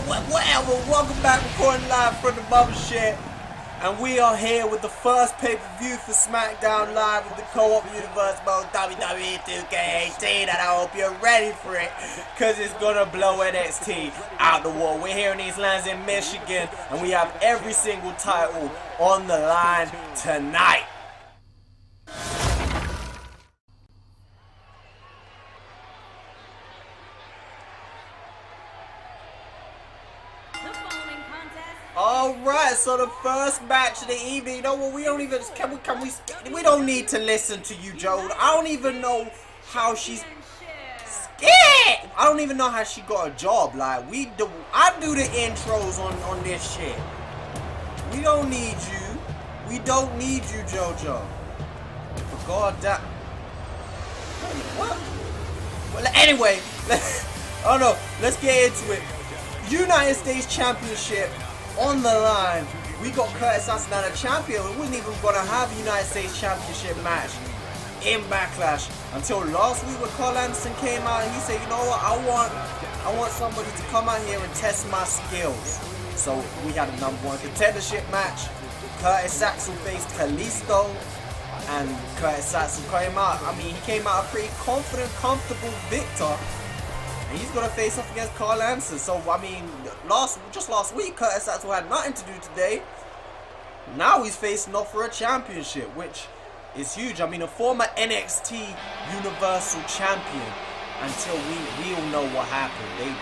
Whatever, welcome back, recording live from the mothership. And we are here with the first pay-per-view for SmackDown Live with the Co-op Universe mode, Wwe 2K18, and I hope you're ready for it, because it's gonna blow NXT out the wall. We're here in these lands in Michigan, and we have every single title on the line tonight. Alright, so the first match of the evening, you know what, we don't even, we don't need to listen to you, Joe. I don't even know how she's scared. I don't even know how she got a job. Like, I do the intros on this shit. We don't need you. We don't need you, JoJo. For God damn. What? Well, anyway, oh no, let's get into it. United States Championship on the line. We got Curtis Sassanana champion. We wasn't even gonna have a United States Championship match in Backlash until last week when Carl Anderson came out and he said, you know what, I want somebody to come out here and test my skills. So we had a #1 contendership match. Curtis Axel faced Kalisto, and Curtis Axel came out. I mean, he came out a pretty confident, comfortable victor. And he's gonna face off against Carl Anderson. So I mean, just last week, Curtis Axel had nothing to do today. Now he's facing off for a championship, which is huge. I mean, a former NXT Universal Champion. Until we all know what happened.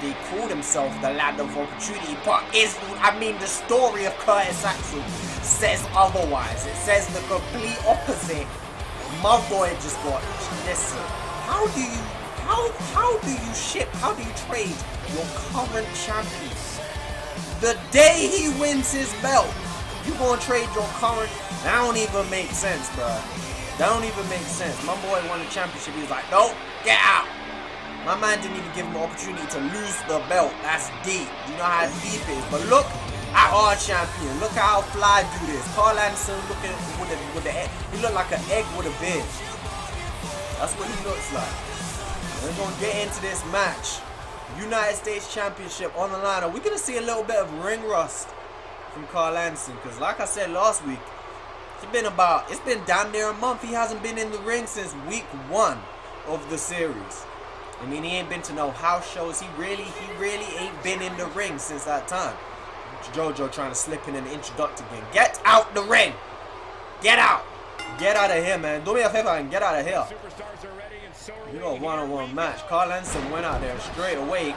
They called themselves the Land of Opportunity, but the story of Curtis Axel says otherwise. It says the complete opposite. My boy just got, listen, how do you trade your current champion? The day he wins his belt, you gonna trade your current? That don't even make sense, bro. That don't even make sense. My boy won the championship. He was like, nope, get out. My man didn't even give him the opportunity to lose the belt. That's deep. You know how deep it is. But look at our champion. Look at how Fly do this. Carl Anderson looking with the egg. He look like an egg with a beard. That's what he looks like. We're going to get into this match. United States Championship on the line. Are we going to see a little bit of ring rust from Carl Anderson? Because like I said last week, it's been damn near a month. He hasn't been in the ring since week 1 of the series. I mean, he ain't been to no house shows. He really ain't been in the ring since that time. JoJo trying to slip in an introduction again. Get out the ring. Get out. Get out of here, man. Do me a favor and get out of here. You know, a one-on-one match. Carl Anderson went out there straight away.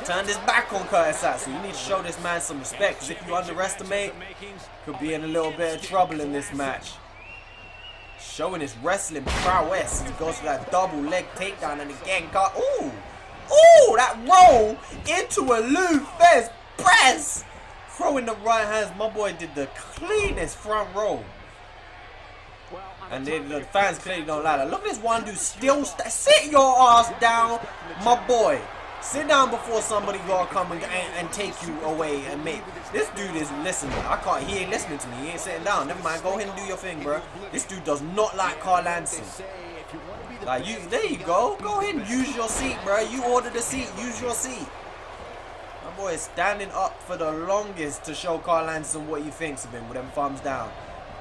Turned his back on Curtis Axel. You need to show this man some respect, because if you underestimate, could be in a little bit of trouble in this match. Showing his wrestling prowess. He goes for that double leg takedown and again got, ooh, that roll into a Lou Fez press. Throwing the right hands. My boy did the cleanest front roll. And the fans clearly don't like that. Look at this one dude still sit your ass down, my boy. Sit down before somebody gonna come and take you away and make. This dude is listening. He ain't listening to me. He ain't sitting down. Never mind. Go ahead and do your thing, bro. This dude does not like Carl Anderson. Like, there you go. Go ahead and use your seat, bro. You ordered a seat. Use your seat. My boy is standing up for the longest to show Carl Anderson what he thinks of him with them thumbs down.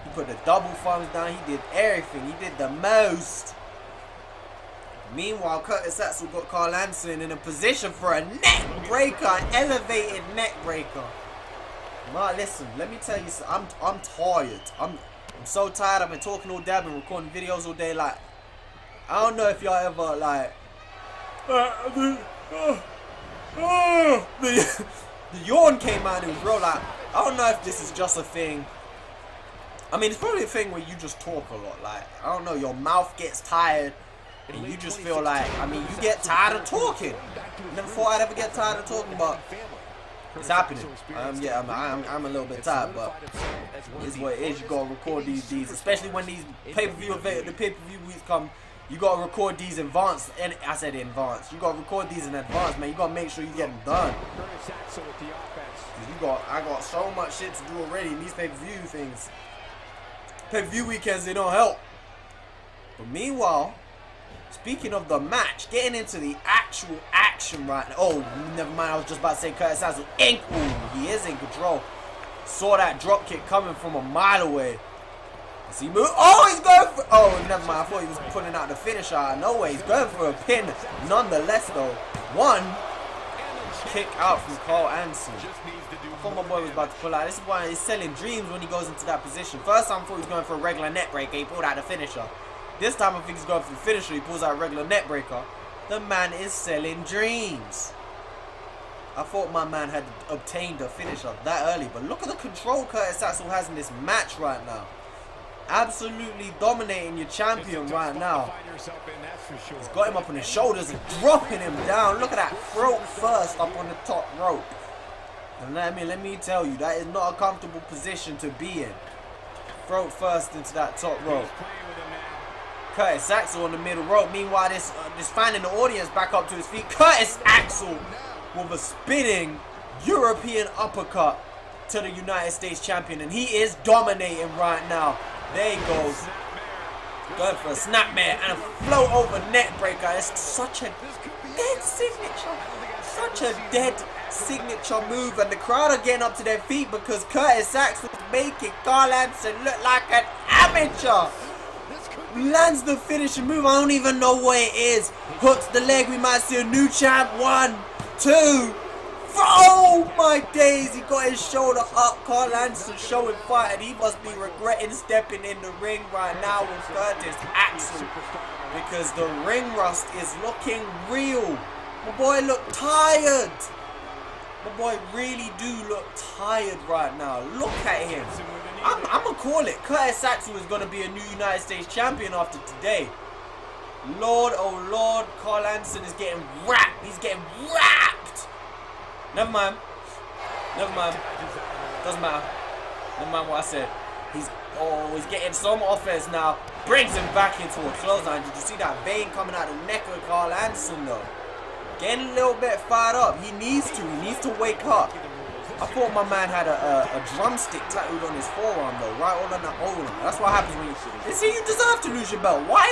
He put the double thumbs down. He did everything. He did the most. Meanwhile, Curtis Axel got Carl Anderson in a position for a neck breaker, an elevated neck breaker. Ma, listen, let me tell you something. I'm tired. I'm so tired. I've been talking all day. I've been recording videos all day. Like, I don't know if y'all ever like the yawn came out and it was real. Like, I don't know if this is just a thing. I mean, it's probably a thing where you just talk a lot. Like, I don't know, your mouth gets tired. And you just feel like, I mean, you get tired of talking. Never thought I'd ever get tired of talking, but it's happening. Yeah, I'm a little bit tired, but it's what it is. You gotta record these, especially when these pay-per-view weeks come. You gotta record these in advance, and I said in advance. You gotta record these in advance, man. You gotta make sure you get them done. I got so much shit to do already in these pay-per-view things. Pay-per-view weekends, they don't help. But meanwhile, speaking of the match, getting into the actual action right now. Oh, never mind. I was just about to say Curtis Axel. Ooh, he is in control. Saw that drop kick coming from a mile away. As he moved. Oh, he's going for. Oh, never mind. I thought he was pulling out the finisher out of nowhere. He's going for a pin. Nonetheless, though. One kick out from Carl Anderson. I thought my boy was about to pull out. This is why he's selling dreams when he goes into that position. First time I thought he was going for a regular net breaker. He pulled out the finisher. This time I think he's going for the finisher. He pulls out a regular net breaker. The man is selling dreams. I thought my man had obtained a finisher that early. But look at the control Curtis Axel has in this match right now. Absolutely dominating your champion right now. He's got him up on his shoulders and dropping him down. Look at that throat first up on the top rope. And let me tell you, that is not a comfortable position to be in. Throat first into that top rope. Curtis Axel on the middle rope. Meanwhile, this fan in the audience back up to his feet. Curtis Axel with a spinning European uppercut to the United States champion. And he is dominating right now. There he goes. Going for a snapmare and a float over net breaker. It's such a dead signature. Such a dead signature move. And the crowd are getting up to their feet because Curtis Axel is making Carl Anderson look like an amateur. Lands the finishing move. I don't even know what it is. Hooks the leg. We might see a new champ. 1, 2. Oh my days, he got his shoulder up. Carl Anderson showing fight, and he must be regretting stepping in the ring right now with Curtis Axel, because the ring rust is looking real. My boy look tired. My boy really do look tired right now. Look at him. I'm gonna call it. Curtis Axel is gonna be a new United States champion after today. Lord, oh Lord, Carl Anderson is getting wrapped. He's getting wrapped. Never mind. Never mind. Doesn't matter. Never mind what I said. He's getting some offense now. Brings him back into a clothesline. Did you see that vein coming out the neck of Carl Anderson though? Getting a little bit fired up. He needs to wake up. I thought my man had a drumstick tattooed on his forearm though, right on the arm. That's what happens when you see, you deserve to lose your belt. Why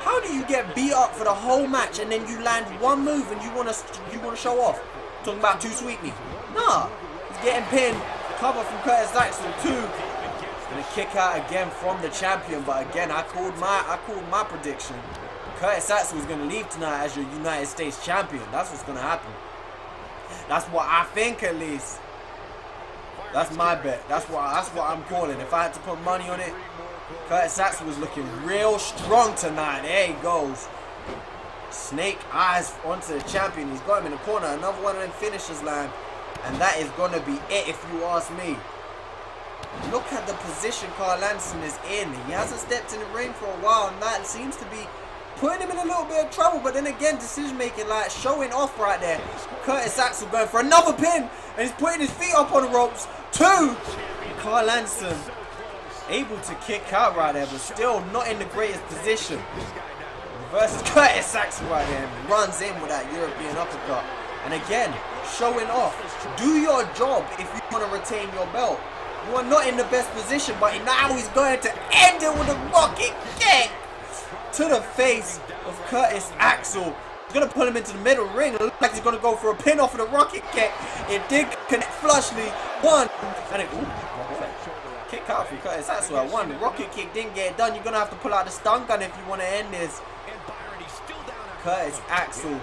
how do you get beat up for the whole match and then you land one move and you wanna show off? Talking about too sweet me. Nah. He's getting pinned. Cover from Curtis Axel too. Gonna kick out again from the champion, but again I called my prediction. Curtis Axel is gonna leave tonight as your United States champion. That's what's gonna happen. That's what I think at least. That's my bet. That's what I'm calling. If I had to put money on it, Curtis Axel was looking real strong tonight. There he goes. Snake eyes onto the champion. He's got him in the corner. Another one of them finishers land. And that is going to be it if you ask me. Look at the position Carl Anderson is in. He hasn't stepped in the ring for a while. And that seems to be putting him in a little bit of trouble. But then again, decision making, like showing off right there. Curtis Axel going for another pin. And he's putting his feet up on the ropes. 2. Carl Anderson able to kick out right there. But still not in the greatest position. Versus Curtis Axel right there, and runs in with that European uppercut. And again, showing off. Do your job if you want to retain your belt. You are not in the best position, but now he's going to end it with a rocket kick to the face of Curtis Axel. He's going to pull him into the middle ring. It looks like he's going to go for a pin off of the rocket kick. It did connect flushly. 1. And it... Ooh, kick out from Curtis Axel at 1. The rocket kick didn't get it done. You're going to have to pull out the stun gun if you want to end this. Curtis Axel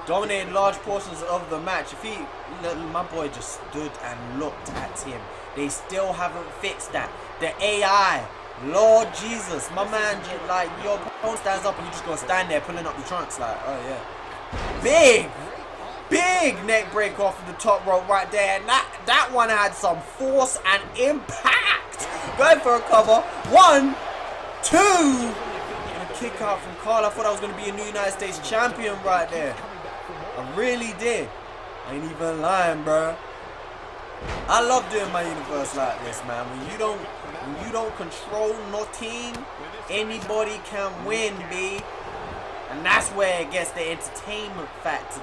dominated large portions of the match. My boy just stood and looked at him. They still haven't fixed that. The AI, Lord Jesus, my man, just like your opponent stands up and you just gonna stand there pulling up the trunks like, oh yeah. Big neck break off of the top rope right there. And that one had some force and impact. Going for a cover. 1, 2. Kick out from Carl. I thought I was going to be a new United States champion right there. I really did. I ain't even lying, bro. I love doing my universe like this, man. When you don't control no team, anybody can win, B. And that's where it gets the entertainment factor,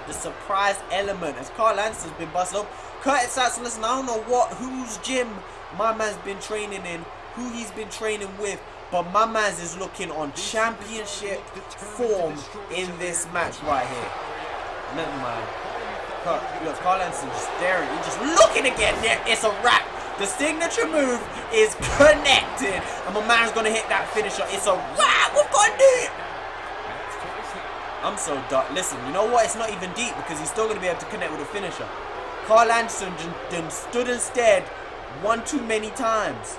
the surprise element. As Carl Anderson's been busted up. Curtis Axel, listen, I don't know whose gym my man's been training in who he's been training with, but my man's is looking on championship form in this match right here. Never mind. Look, Carl Anderson just staring. He's just looking again. Yeah, it's a wrap. The signature move is connected, and my man's gonna hit that finisher. It's a wrap. We've got to do it. I'm so dark. Listen, you know what? It's not even deep because he's still gonna be able to connect with a finisher. Carl Anderson just stood and stared one too many times,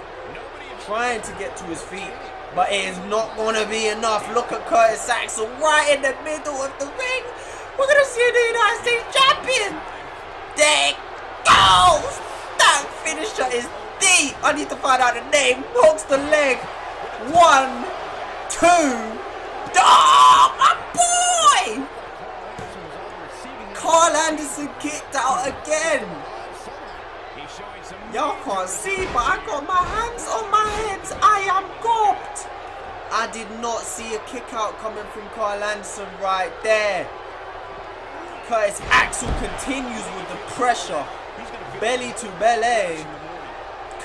trying to get to his feet, but it is not gonna be enough. Look at Curtis Axel right in the middle of the ring. We're gonna see the United States champion. There it goes. That finisher is deep. I need to find out the name. Hooks the leg. 1, 2. Oh, my boy! Carl Anderson kicked out again. Y'all can't see, but I got my hands on my head. I am gobbled. I did not see a kick out coming from Carl Anderson right there. Curtis Axel continues with the pressure. Belly to belly.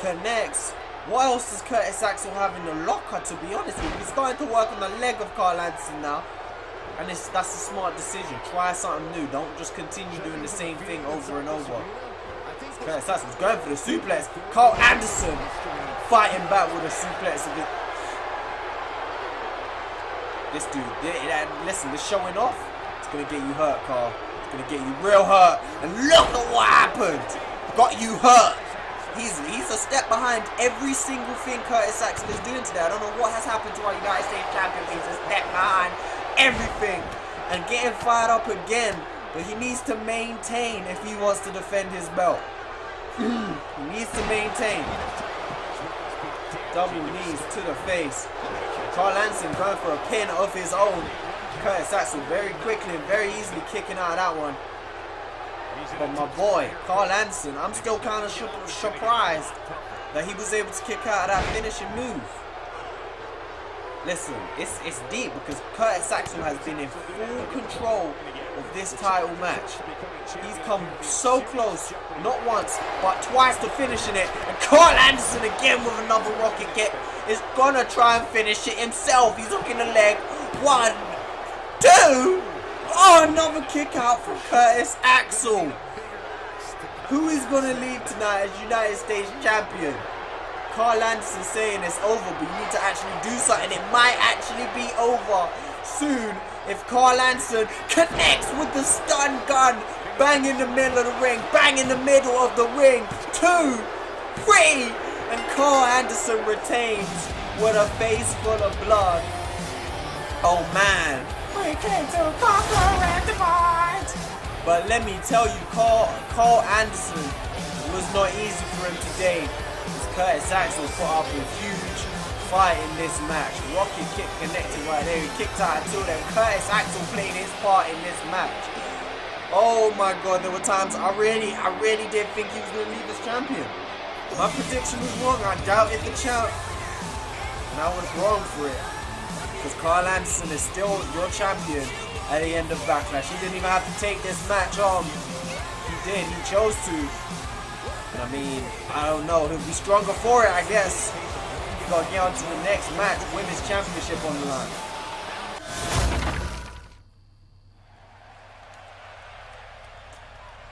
Connects. What else does Curtis Axel have in the locker, to be honest with you? He's starting to work on the leg of Carl Anderson now. And that's a smart decision. Try something new. Don't just continue doing the same thing over and over. Curtis Axel's going for the suplex. Carl Anderson fighting back with a suplex. This dude, listen, this showing off. It's going to get you hurt, Carl. It's going to get you real hurt. And look at what happened. Got you hurt. He's a step behind every single thing Curtis Axel is doing today. I don't know what has happened to our United States champion. He's a step behind everything and getting fired up again. But he needs to maintain if he wants to defend his belt. He needs to maintain. Double knees to the face. Carl Anderson going for a pin of his own. Curtis Axel very quickly and very easily kicking out of that one. But my boy, Carl Anderson, I'm still kind of surprised that he was able to kick out of that finishing move. Listen, it's deep because Curtis Axel has been in full control of this title match. He's come so close, not once, but twice to finishing it. And Carl Anderson again with another rocket kick is gonna try and finish it himself. He's hooking the leg. 1, 2. Oh, another kick out from Curtis Axel. Who is going to leave tonight as United States champion? Carl Anderson saying it's over, but you need to actually do something. It might actually be over soon if Carl Anderson connects with the stun gun. Bang in the middle of the ring. Bang in the middle of the ring. 2, 3. And Carl Anderson retains with a face full of blood. Oh, man. We came to conquer and divide. But let me tell you, Carl Anderson was not easy for him today. Curtis Axel put up a huge fight in this match. Rocket kick connected right there. He kicked out until then. Curtis Axel played his part in this match. Oh my God, there were times I really did think he was going to leave as champion. My prediction was wrong. I doubted the champ. And I was wrong for it. Because Carl Anderson is still your champion at the end of Backlash. He didn't even have to take this match on. He did. He chose to. And I mean, I don't know. He'll be stronger for it, I guess. We're going to get on to the next match. Women's Championship on the line.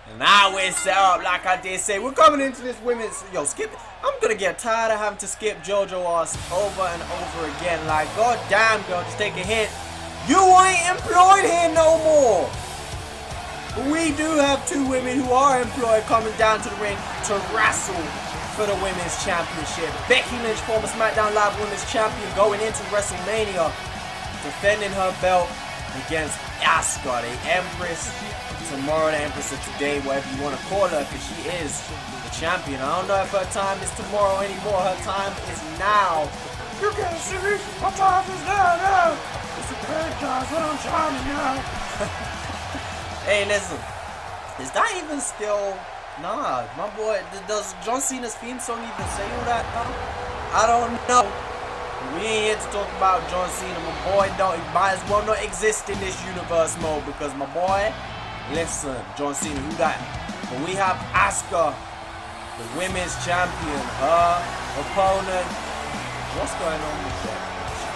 And now we're set up, like I did say. We're coming into this women's... Yo, skip it. I'm going to get tired of having to skip JoJo ass over and over again. Like, god damn, girl, just take a hint. You ain't employed here no more. But we do have 2 women who are employed coming down to the ring to wrestle for the Women's Championship. Becky Lynch, former SmackDown Live Women's Champion, going into WrestleMania, defending her belt against Asuka, the Empress. Tomorrow, the Empress of today, whatever you want to call her, because she is the champion. I don't know if her time is tomorrow anymore. Her time is now. You can't see me. My time is now. It's a great time when I'm shining now. Hey, listen. Is that even still... Nah, my boy, does John Cena's theme song even say all that now? I don't know. We ain't here to talk about John Cena. My boy don't, he might as well not exist in this universe mode, because my boy... Listen, John Cena, who that? But we have Asuka, the women's champion. Her opponent What's going on with that?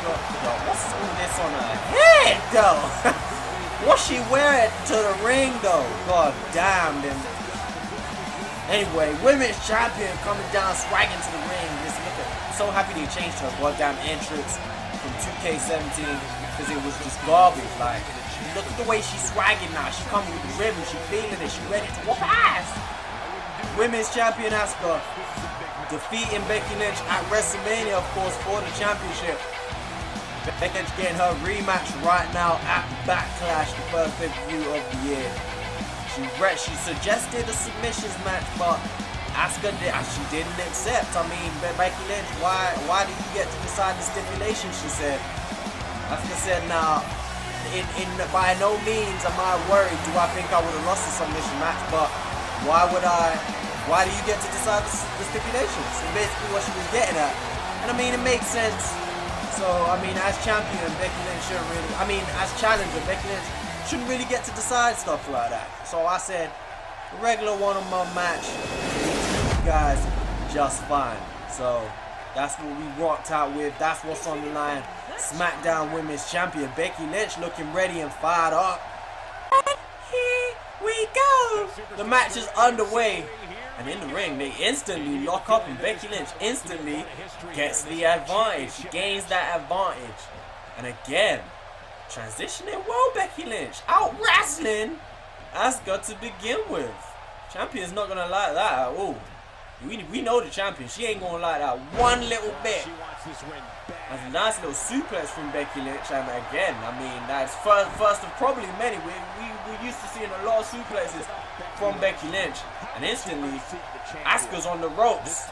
What's all this on her head, though? What's she wearing to the ring, though? God damn them. Anyway, women's champion coming down, swagging to the ring. Listen, look at, I'm so happy they changed her goddamn entrance from 2K18 because it was just garbage. Like, look at the way she's swagging now. She coming with the ribbon, she feeling it, she ready to whoop ass. Women's champion Asuka defeating Becky Lynch at WrestleMania, of course, for the championship. Becky Lynch getting her rematch right now at Backlash, the first pay-per-view of the year. She suggested a submissions match, but Asuka didn't accept. I mean, Becky Lynch, why do you get to decide the stipulations? She said. Asuka said, "Now, by no means am I worried. Do I think I would have lost the submission match? But why do you get to decide the stipulations?" It's basically what she was getting at, and I mean, it makes sense. So, I mean, as champion, Becky Lynch shouldn't really, as challenger, Becky Lynch shouldn't really get to decide stuff like that. So I said, a regular one-on-one match, you guys, just fine. So, that's what we rocked out with. That's what's on the line. SmackDown Women's Champion Becky Lynch looking ready and fired up. And here we go. The match is underway. And in the ring, they instantly lock up and Becky Lynch instantly gets the advantage. She gains that advantage. And again, transitioning well, Becky Lynch. Out wrestling Asuka to begin with. Champion's not going to like that at all. We know the champion. She ain't going to like that one little bit. That's a nice little suplex from Becky Lynch. And again, I mean, that's first of probably many. We're used to seeing a lot of suplexes from Becky Lynch. And instantly, Asuka's on the ropes.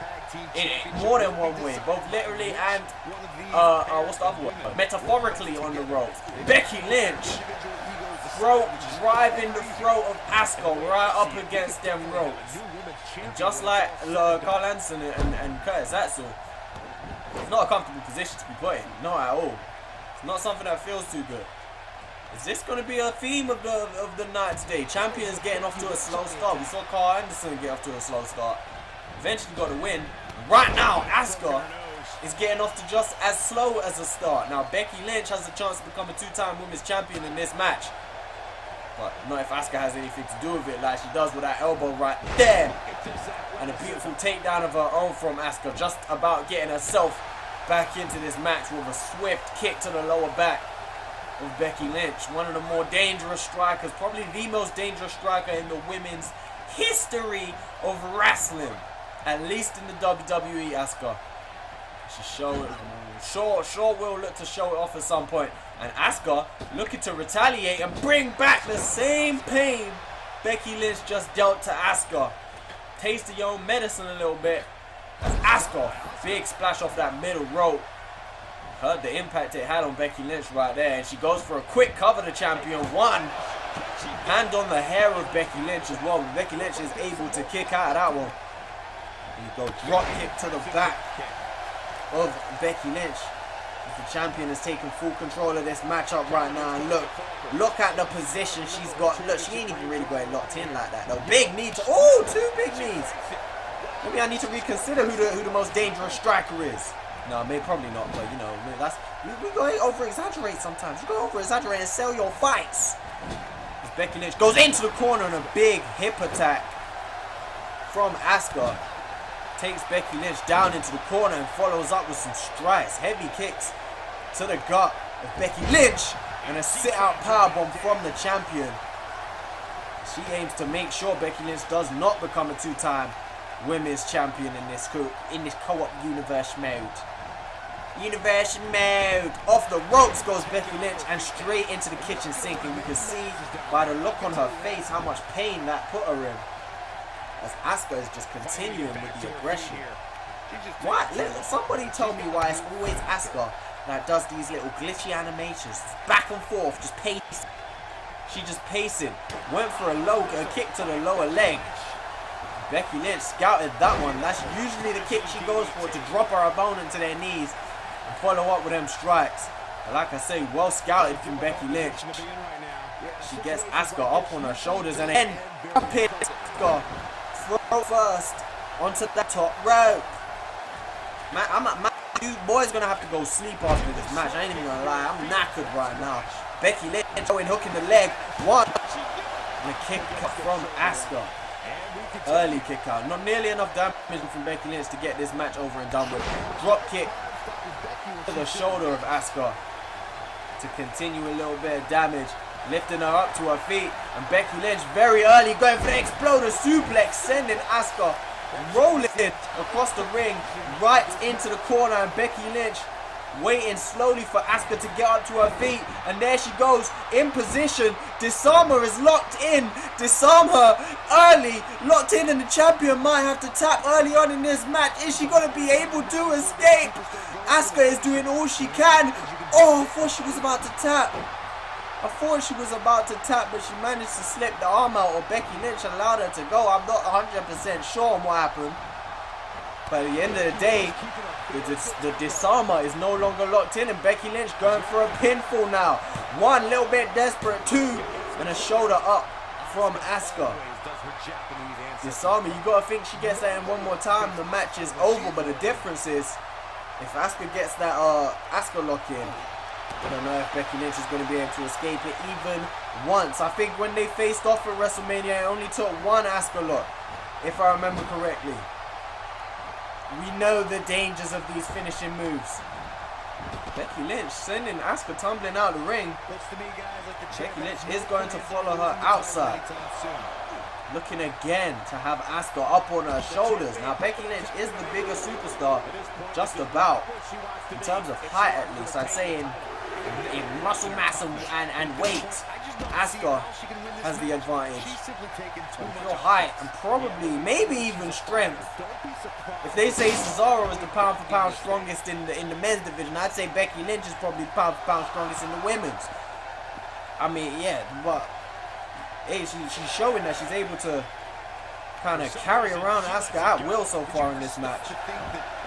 In more than one way. Both literally and, what's the other one? Metaphorically on the ropes. Becky Lynch driving the throat of Asuka right up against them ropes. And just like Carl Anderson and Curtis Axel, it's not a comfortable position to be put in. Not at all. It's not something that feels too good. Is this going to be a theme of the night today? Champions getting off to a slow start. We saw Carl Anderson get off to a slow start. Eventually got a win. Right now, Asuka is getting off to just as slow as a start. Now, Becky Lynch has a chance to become a two-time women's champion in this match. But not if Asuka has anything to do with it, like she does with that elbow right there. And a beautiful takedown of her own from Asuka, just about getting herself back into this match with a swift kick to the lower back of Becky Lynch. One of the more dangerous strikers, probably the most dangerous striker in the women's history of wrestling. At least in the WWE, Asuka. She sure will look to show it off at some point. And Asuka looking to retaliate and bring back the same pain Becky Lynch just dealt to Asuka. Taste of your own medicine a little bit. As Asuka, big splash off that middle rope. Heard the impact it had on Becky Lynch right there. And she goes for a quick cover to champion one. Hand on the hair of Becky Lynch as well. Becky Lynch is able to kick out of that one. And you go drop kick to the back of Becky Lynch. The champion has taken full control of this matchup right now. And look at the position she's got. Look, she ain't even really going locked in like that though. Big knee to, oh, two big knees. Maybe I need to reconsider who the most dangerous striker is. No, maybe probably not, but you know, that's we go over exaggerate sometimes. You go over exaggerate and sell your fights. As Becky Lynch goes into the corner and a big hip attack from Asuka. Takes Becky Lynch down into the corner and follows up with some strikes. Heavy kicks to the gut of Becky Lynch. And a sit-out powerbomb from the champion. She aims to make sure Becky Lynch does not become a two-time women's champion in this co-op universe mode. Universe mode. Off the ropes goes Becky Lynch and straight into the kitchen sink. And we can see by the look on her face how much pain that put her in. As Asuka is just continuing with the aggression. What? Somebody told me why it's always Asuka that does these little glitchy animations. Back and forth, just pacing. She just pacing. Went for a kick to the lower leg. Becky Lynch scouted that one. That's usually the kick she goes for, to drop her opponent to their knees and follow up with them strikes. But like I say, well scouted from Becky Lynch. She gets Asuka up on her shoulders and then Asuka throw first onto the top rope. Man, you boys gonna have to go sleep after this match. I ain't even gonna lie, I'm knackered right now. Becky Lynch going hook in the leg. One. And a kick from Asuka. Early kick out. Not nearly enough damage from Becky Lynch to get this match over and done with. Drop kick to the shoulder of Asuka to continue a little bit of damage. Lifting her up to her feet. And Becky Lynch very early going for the exploder suplex. Sending Asuka rolling across the ring right into the corner. And Becky Lynch waiting slowly for Asuka to get up to her feet, and there she goes in position. Disarm her is locked in. Disarm her early, locked in, and the champion might have to tap early on in this match. Is she going to be able to escape? Asuka is doing all she can. Oh, I thought she was about to tap. But she managed to slip the arm out, or Becky Lynch allowed her to go. I'm not 100% sure on what happened. But at the end of the day, the disarmer is no longer locked in, and Becky Lynch going for a pinfall now. One, little bit desperate. Two, and a shoulder up from Asuka. Disarmer, you gotta think she gets that in one more time, the match is over. But the difference is, if Asuka gets that Asuka lock in, I don't know if Becky Lynch is going to be able to escape it even once. I think when they faced off at WrestleMania, it only took one Asuka lock, if I remember correctly. We know the dangers of these finishing moves. Becky Lynch sending Asuka tumbling out the ring. Becky Lynch is going to follow her outside. Looking again to have Asuka up on her shoulders. Now Becky Lynch is the bigger superstar, just about. In terms of height at least, I'd say in muscle mass and weight, Asuka has the advantage. Pure height and probably, maybe even strength. If they say Cesaro is the pound for pound strongest in the men's division, I'd say Becky Lynch is probably pound for pound strongest in the women's. I mean, yeah, but hey, she's showing that she's able to kind of carry around Asuka at will so far in this match.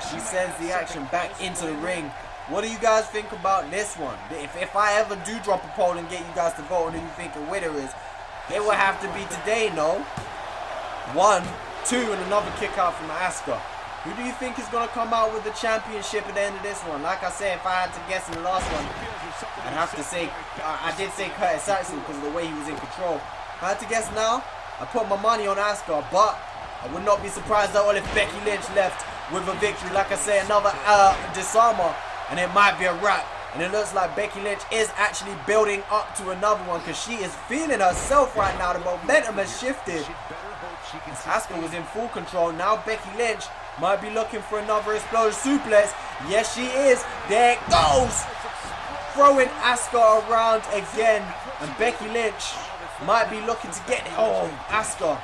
She sends the action back into the ring. What do you guys think about this one? If I ever do drop a poll and get you guys to vote on who you think the winner is, it will have to be today, no? 1, 2, and another kick out from Asuka. Who do you think is going to come out with the championship at the end of this one? Like I said, if I had to guess in the last one, I'd have to say, I did say Curtis Saxon because of the way he was in control. If I had to guess now, I put my money on Asuka, but I would not be surprised at all if Becky Lynch left with a victory. Like I say, another disarmer, and it might be a wrap. And it looks like Becky Lynch is actually building up to another one because she is feeling herself right now. The momentum has shifted. As Asuka was in full control, now Becky Lynch might be looking for another explosive suplex. Yes, she is. There it goes. Throwing Asuka around again. And Becky Lynch might be looking to get it. Oh, Asuka.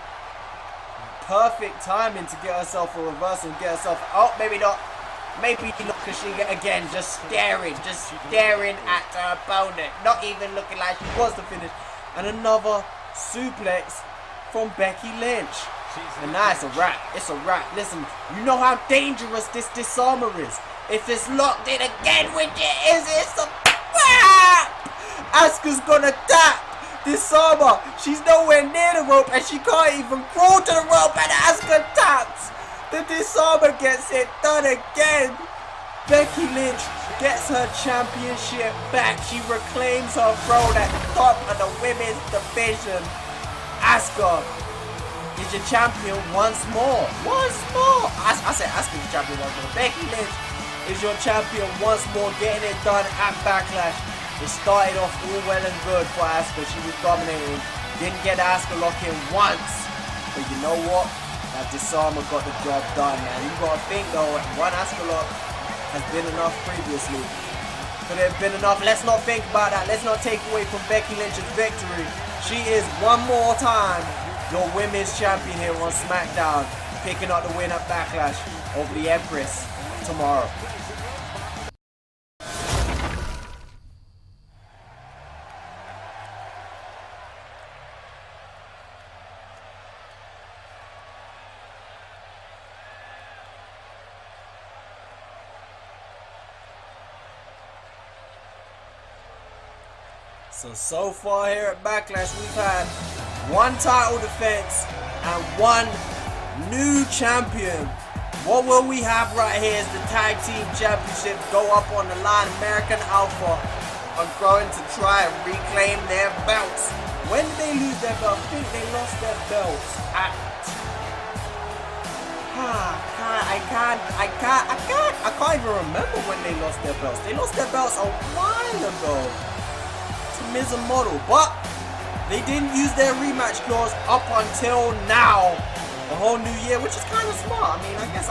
Perfect timing to get herself a reversal and get herself. Oh, maybe not. Maybe not, because she, again, just staring at her opponent. Not even looking like she was to finish. And another suplex from Becky Lynch. And now it's a wrap. It's a wrap. Listen, you know how dangerous this disarmer is. If it's locked in again, which it is, it's a wrap. Asuka's gonna tap. Disarmer. She's nowhere near the rope and she can't even crawl to the rope, and Asuka taps. The disarmer gets it done again. Becky Lynch gets her championship back. She reclaims her throne at the top of the women's division. Asuka is your champion once more. Once more. I said Asuka's your champion once more. Becky Lynch is your champion once more, getting it done at Backlash. It started off all well and good for Asuka. She was dominating. Didn't get Asuka lock in once. But you know what? That disarmer got the job done, man. You gotta think though, one Asuka lock has been enough previously. Could it have been enough? Let's not think about that. Let's not take away from Becky Lynch's victory. She is one more time your women's champion here on SmackDown, picking up the win at Backlash over the Empress tomorrow. So far here at Backlash, we've had one title defense and one new champion What will we have right here is the Tag Team Championship go up on the line. American Alpha are going to try and reclaim their belts. When did they lose their belts? I think they lost their belts at... I can't even remember when they lost their belts. They lost their belts a while ago to Miz and Model, but they didn't use their rematch clause up until now. A whole new year, which is kind of smart. I mean, I guess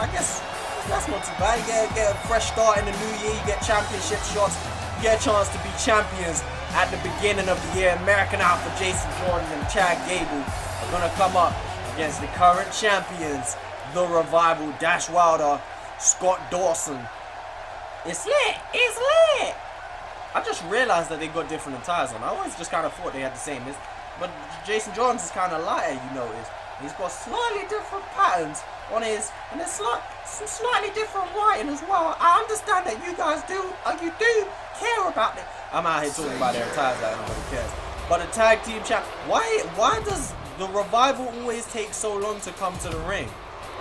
that's not too bad. You get a fresh start in the new year. You get championship shots. You get a chance to be champions at the beginning of the year. American Alpha, Jason Jordan, and Chad Gable are gonna come up against the current champions, The Revival, Dash Wilder, Scott Dawson. It's lit. It's lit. I just realized that they got different attires on. I always just kind of thought they had the same. But Jason Jordan's is kind of lighter, you notice. He's got slightly different patterns on his, and there's some slightly different writing as well. I understand that you guys do care about it. I'm out here talking about their attires like nobody cares. But the tag team champ, why does the Revival always take so long to come to the ring?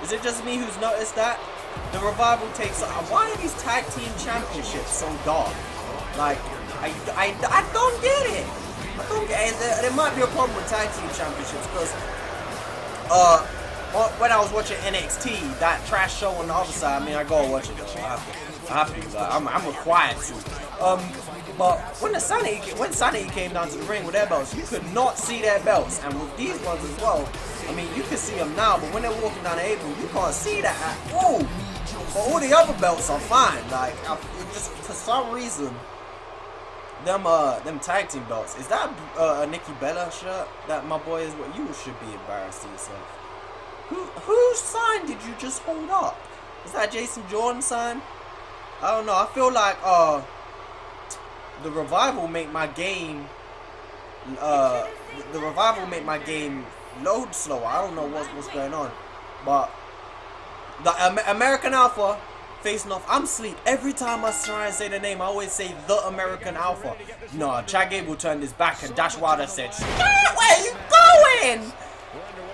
Is it just me who's noticed that? The Revival takes, why are these tag team championships so dark? Like, I don't get it. I don't get it. There might be a problem with tag team championships because when I was watching NXT, that trash show on the other side, I mean, I gotta watch it though. I have to. I'm required to. But when Sanity came down to the ring with their belts, you could not see their belts, and with these ones as well. I mean, you can see them now, but when they're walking down the apron, you can't see that at all. But all the other belts are fine. Like, it just for some reason, them tag team belts. Is that a Nikki Bella shirt that my boy is? What you should be embarrassed of yourself. Whose sign did you just hold up? Is that Jason Jordan's sign? I don't know. I feel like the Revival make my game load slower. I don't know what's going on, but the American Alpha facing off. I'm asleep. Every time I try and say the name, I always say the American Alpha. No, Chad Gable turned his back and Dash Wilder said, "Where you going?"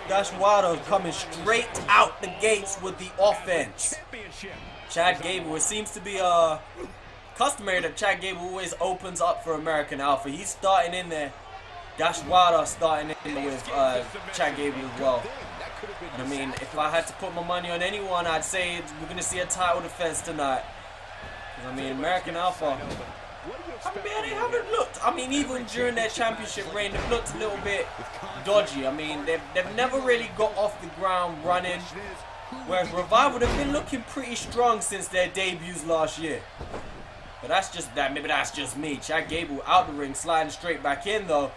Dash Wilder coming straight out the gates with the offense. Chad Gable, it seems to be customary that Chad Gable always opens up for American Alpha. He's starting in there. Dash Wilder starting in with Chad Gable as well. And I mean, if I had to put my money on anyone, I'd say we're going to see a title defense tonight. I mean, American Alpha, I mean, they haven't looked, I mean, even during their championship reign, they've looked a little bit dodgy. I mean, they've never really got off the ground running. Whereas Revival, they've been looking pretty strong since their debuts last year. But that's just that. Maybe that's just me. Chad Gable out the ring, sliding straight back in though.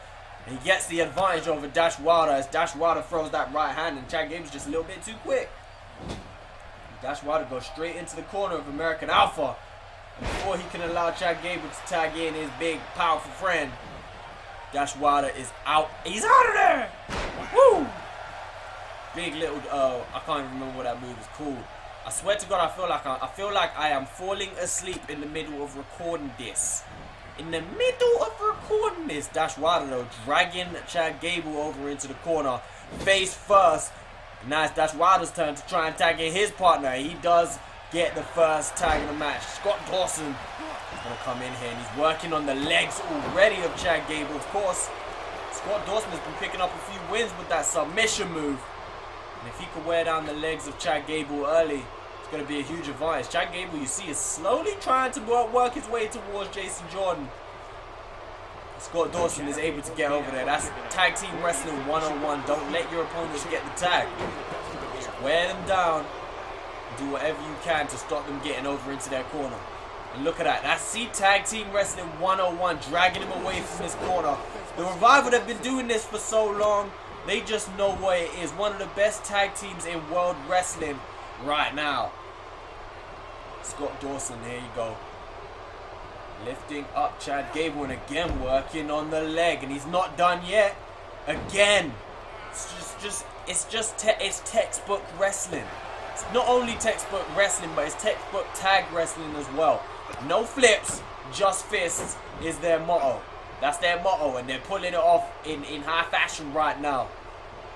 And he gets the advantage over Dash Wilder as Dash Wilder throws that right hand, and Chad Gable's just a little bit too quick. Dash Wilder goes straight into the corner of American Alpha. And before he can allow Chad Gable to tag in his big, powerful friend, Dash Wilder is out. He's out of there! Woo! Big little, I can't even remember what that move is called. I swear to God, I feel like I am falling asleep in the middle of recording this. In the middle of recording this, Dash Wilder though dragging Chad Gable over into the corner, face first. And now it's Dash Wilder's turn to try and tag in his partner. He does get the first tag in the match. Scott Dawson is gonna come in here and he's working on the legs already of Chad Gable. Of course, Scott Dawson has been picking up a few wins with that submission move. And if he can wear down the legs of Chad Gable early, it's going to be a huge advantage. Chad Gable, you see, is slowly trying to work his way towards Jason Jordan. Scott Dawson is able to get over there. That's tag team wrestling 101. Don't let your opponents get the tag. Just wear them down. Do whatever you can to stop them getting over into their corner. And look at that. That's tag team wrestling 101, dragging him away from his corner. The Revival have been doing this for so long. They just know what it is. One of the best tag teams in world wrestling right now. Scott Dawson, there you go. Lifting up Chad Gable and again working on the leg. And he's not done yet. Again. It's textbook wrestling. It's not only textbook wrestling, but it's textbook tag wrestling as well. No flips, just fists is their motto. That's their motto, and they're pulling it off in high fashion right now.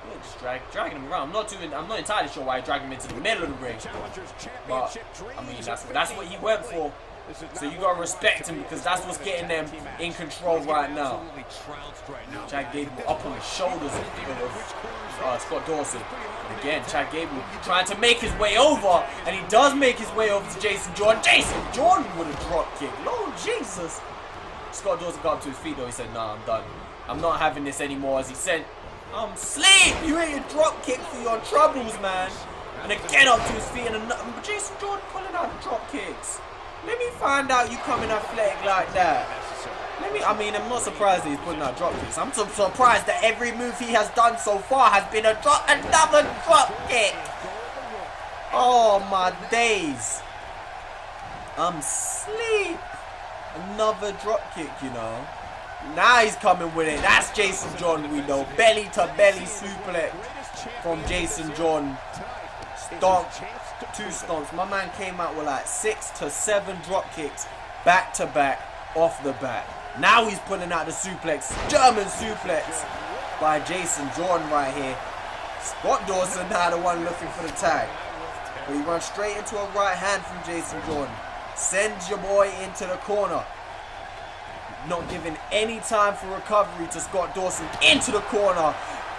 Yeah, just dragging him around. I'm not entirely sure why he dragged him into the middle of the ring. But I mean, that's what he went for. So you gotta respect him because that's what's getting them in control right now. Chad Gable up on the shoulders of Scott Dawson. And again, Chad Gable trying to make his way over, and he does make his way over to Jason Jordan. Jason Jordan with a drop kick. Lord Jesus. Scott Dawson got up to his feet though. He said, "Nah, I'm done. I'm not having this anymore." As he said, "Sleep! You ain't a drop kick for your troubles, man." And again up to his feet, and Jason Jordan pulling out the drop kicks. Let me find out you coming athletic like that. I mean, I'm not surprised that he's putting out drop kicks. I'm so surprised that every move he has done so far has been another drop kick. Oh my days. I'm asleep. Another drop kick, you know. Now he's coming with it. That's Jason Jordan, we know. Belly to belly suplex from Jason Jordan. Stomp. 2 stomps. My man came out with like 6 to 7 drop kicks back to back off the bat. Now he's pulling out the suplex. German suplex by Jason Jordan right here. Scott Dawson now the one looking for the tag. But he runs straight into a right hand from Jason Jordan. Sends your boy into the corner. Not giving any time for recovery to Scott Dawson into the corner.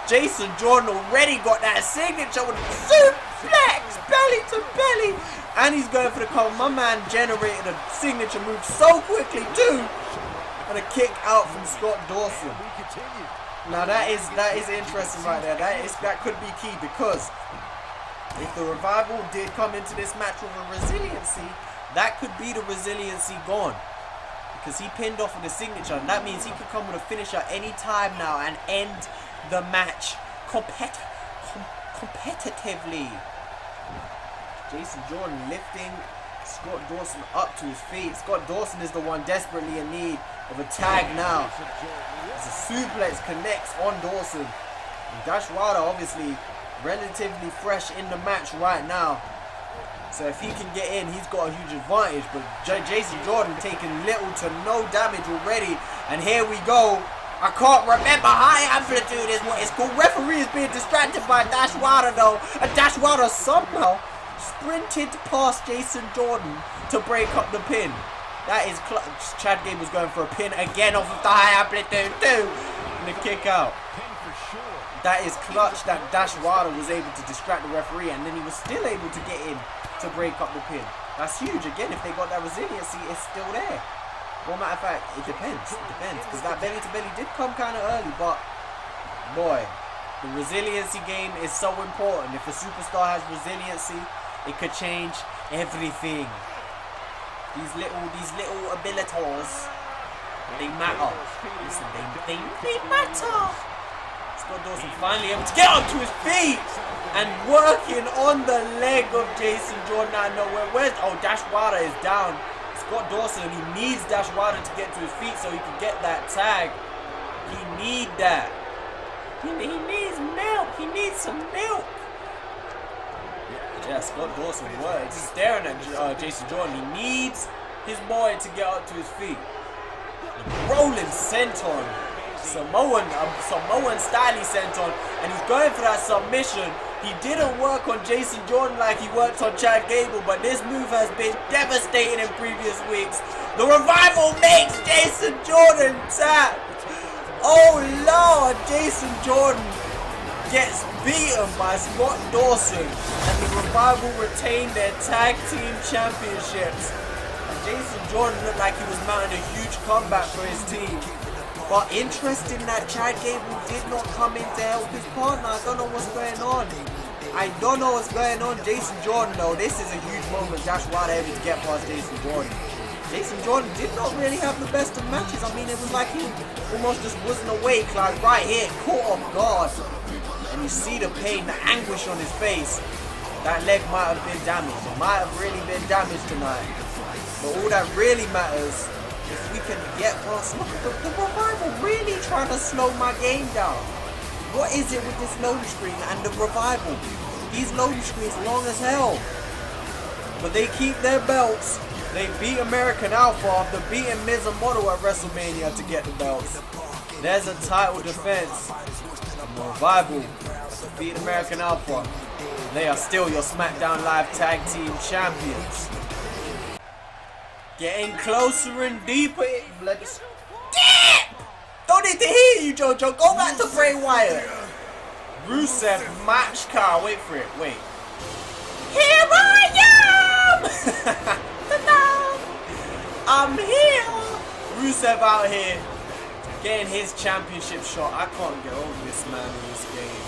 Jason Jordan already got that signature with a suplex, belly to belly. And he's going for the cover. My man generated a signature move so quickly too. And a kick out from Scott Dawson. Now that is interesting right there. That could be key, because if the Revival did come into this match with a resiliency, that could be the resiliency gone. Because he pinned off with a signature, and that means he could come with a finisher any time now and end the match competitively. Jason Jordan lifting Scott Dawson up to his feet. Scott Dawson is the one desperately in need of a tag now. As a suplex connects on Dawson. And Dashwada obviously relatively fresh in the match right now. So if he can get in, he's got a huge advantage. But Jason Jordan taking little to no damage already. And here we go. I can't remember. High amplitude is what it's called. Referee is being distracted by Dashwada though. And Dashwada somehow sprinted past Jason Jordan to break up the pin. That is clutch. Chad Gable's going for a pin again off of the high amplitude too. And the kick out. That is clutch that Dashwada was able to distract the referee, and then he was still able to get in to break up the pin. That's huge. Again, if they got that resiliency, it's still there. Well, matter of fact, it depends. It depends. Because that belly to belly did come kind of early, but boy, the resiliency game is so important. If a superstar has resiliency, it could change everything. These little abilities, they matter. Listen, they matter. Scott Dawson finally able to get up to his feet and working on the leg of Jason Jordan out of nowhere. Dashwada is down. Scott Dawson, he needs Dashwada to get to his feet so he can get that tag. He needs that. He needs milk. He needs some milk. Yeah, Scott Dawson was staring at Jason Jordan. He needs his boy to get up to his feet. Rolling senton. Samoan styly senton, and he's going for that submission. He didn't work on Jason Jordan like he worked on Chad Gable, but this move has been devastating in previous weeks. The Revival makes Jason Jordan tap. Oh Lord, Jason Jordan gets beaten by Scott Dawson, and the Revival retain their tag team championships. And Jason Jordan looked like he was mounting a huge comeback for his team. But interesting that Chad Gable did not come in to help his partner. I don't know what's going on. Jason Jordan though, this is a huge moment. Dashwada able to get past Jason Jordan. Jason Jordan did not really have the best of matches. I mean, it was like he almost just wasn't awake, like right here, caught off guard. And you see the pain, the anguish on his face. That leg might have been damaged. It might have really been damaged tonight. But all that really matters, if we can get past, look at the Revival really trying to slow my game down. What is it with this loading screen and the Revival? These loading screens long as hell. But they keep their belts. They beat American Alpha after beating Miz and Model at WrestleMania to get the belts. There's a title defense. And the Revival defeat American Alpha. They are still your SmackDown Live Tag Team Champions. Getting closer and deeper. Don't need to hear you, JoJo. Go back to Bray Wyatt. Rusev match car. Wait for it. Wait. Here I am! I'm here! Rusev out here getting his championship shot. I can't get over this man in this game.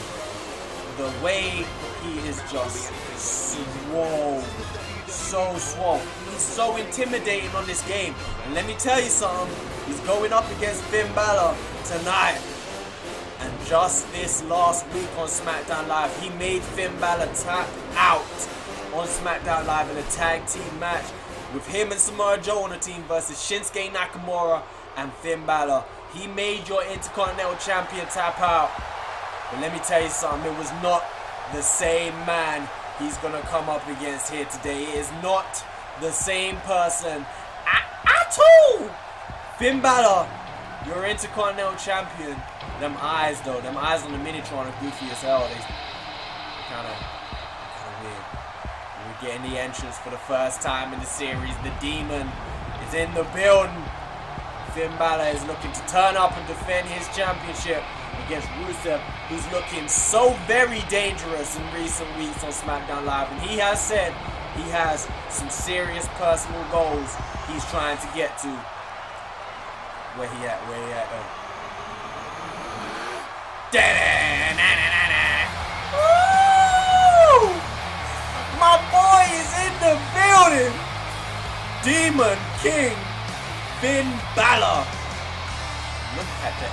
The way he is just swole. So swole. He's so intimidating on this game. And let me tell you something. He's going up against Finn Balor tonight. And just this last week on SmackDown Live, he made Finn Balor tap out on SmackDown Live in a tag team match with him and Samoa Joe on the team versus Shinsuke Nakamura and Finn Balor. He made your Intercontinental Champion tap out. But let me tell you something, it was not the same man he's going to come up against here today. It is not the same person at all. Finn Balor, you're Intercontinental Champion. Them eyes though, them eyes on the Minitron are goofy as hell. They kind of weird. We're getting the entrance for the first time in the series. The Demon is in the building. Finn Balor is looking to turn up and defend his championship against Rusev, who's looking so very dangerous in recent weeks on SmackDown Live. And he has said he has some serious personal goals he's trying to get to. Where he at though? Woo! My boy is in the building! Demon King Finn Balor. Look at the